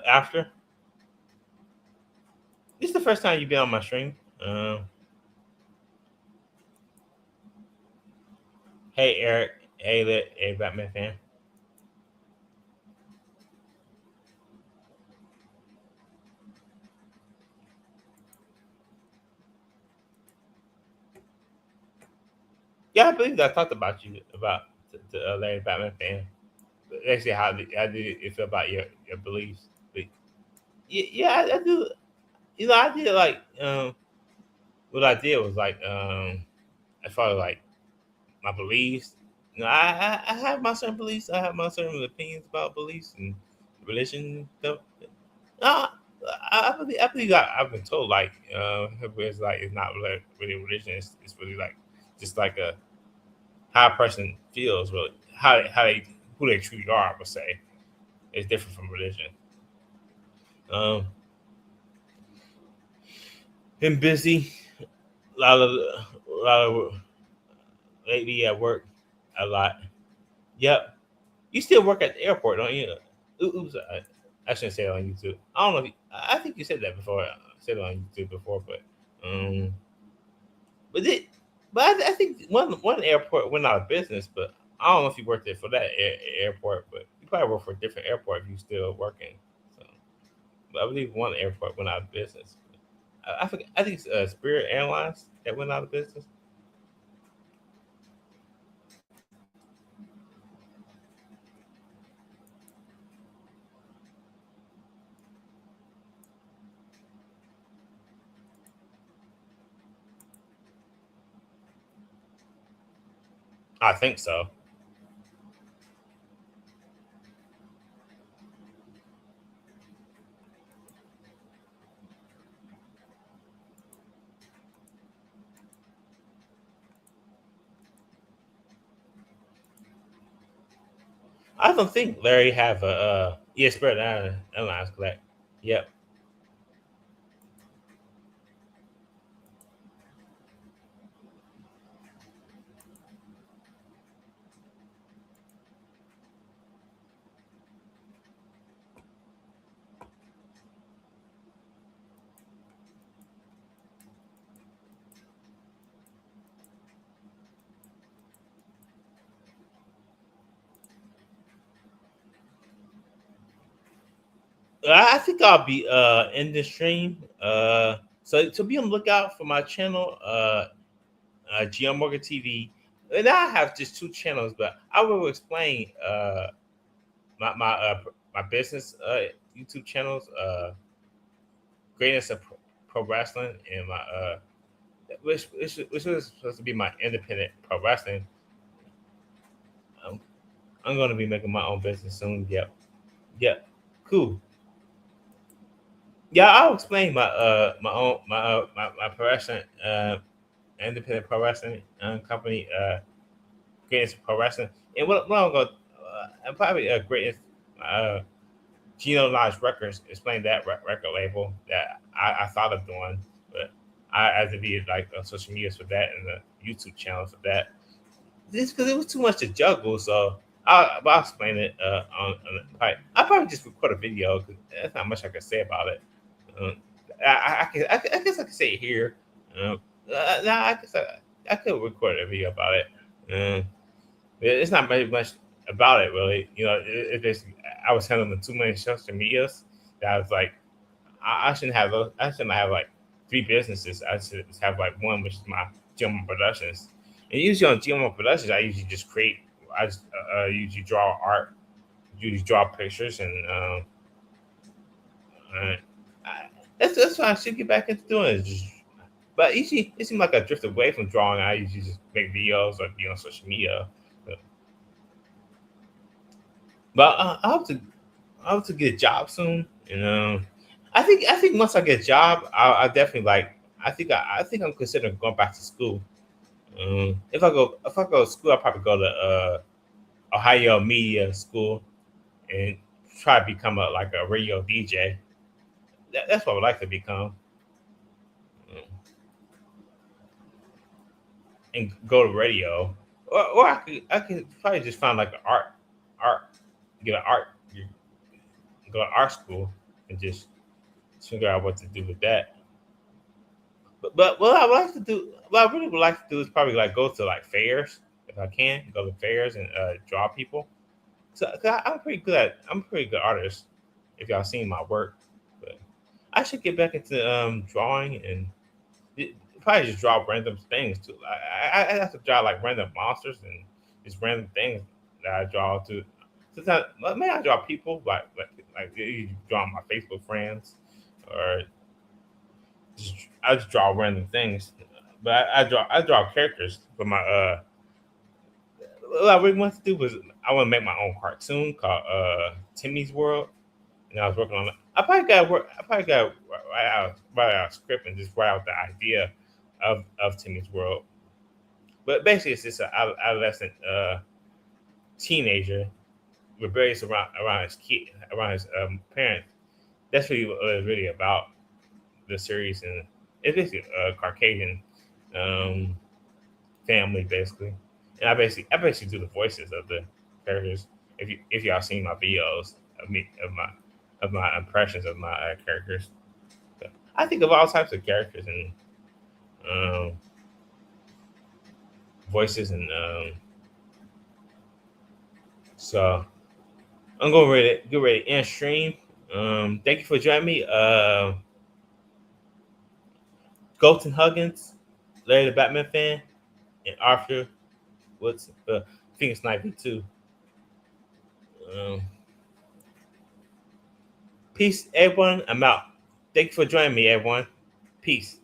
After this is the first time you've been on my stream. Hey Eric, hey Batman fan. Yeah, I believe that I talked about you about the Larry Batman fan. Actually, how did you feel about your beliefs? But yeah, I do. I did like what I did was like as far as like my beliefs. I have my certain beliefs. I have my certain opinions about beliefs and religion stuff. No, I believe I've been told like it's like it's not really religion. It's really like just like a how a person feels, really how they who they truly are. I would say it's different from religion. Um, been busy. A lot of lately at work a lot. Yep. You still work at the airport, don't you? Oops, I shouldn't say it on YouTube. I don't know. I think you said that before. I said it on YouTube before, um, but it, but I think one airport went out of business. But I don't know if you worked there for that airport, but you probably work for a different airport if you still working. So, but I believe one airport went out of business. I forget. I think it's Spirit Airlines that went out of business. I think so. I don't think Larry have a Spirit Airlines, correct? Yep. I think I'll be in the stream. So be on the lookout for my channel, GM Morgan TV. And I have just two channels, but I will explain my business YouTube channels, Greatness of Pro Wrestling, and my which was supposed to be my independent pro wrestling. Um, I'm going to be making my own business soon. Yep, yep, cool. Yeah, I'll explain my own my pro wrestling independent pro wrestling company, Greatness Pro Wrestling, and what I'm going and probably Greatness uh Gino Lodge Records explained that record label that I thought of doing, but I had to be like on social media for that and the YouTube channel for that. This because it was too much to juggle, so I'll explain it I probably just record a video because there's not much I can say about it. Um, I guess I can say it here. No, I could record a video about it. It's not very much about it really. It's I was handling too many social medias that I was like, I shouldn't have those. I shouldn't have like three businesses. I should just have like one, which is my GMO Productions. And usually on GMO Productions, I usually just create. I just usually draw art, usually draw pictures, and uh, that's what I should get back into doing. Is just, but usually it seems like I drift away from drawing. I usually just make videos or be on social media. But I hope to get a job soon. I think once I get a job, I definitely like. I think I'm considering going back to school. If I go to school, I'll probably go to Ohio Media School and try to become a radio DJ. That's what I would like to become, um, and go to radio. Or I could probably just find like an art get an art go to art school and just figure out what to do with that. But what I would like to do, what I really would like to do is probably like go to like fairs if I can go to fairs and draw people. So 'cause I'm a pretty good artist if y'all seen my work. But I should get back into drawing and probably just draw random things too. I have to draw like random monsters and just random things that I draw to. Sometimes, maybe I draw people like you draw my Facebook friends, or I just draw random things. But I draw characters for my what I really want to do was I want to make my own cartoon called Timmy's World, and I was working on it. I probably got to write out a script and just write out the idea of Timmy's World. But basically, it's just an adolescent teenager rebellious around his kid, around his parents. That's really what it's really about the series, and it's basically a Caucasian um, family basically. And I basically do the voices of the characters. If y'all seen my videos of me of my impressions of my characters, so I think of all types of characters and um, voices, and so I'm going ready get ready to end stream. Thank you for joining me. Colton Huggins, Larry the Batman fan, and Arthur Woods, Phoenix Sniper too. Um, Peace, everyone. I'm out. Thank you for joining me, everyone. Peace.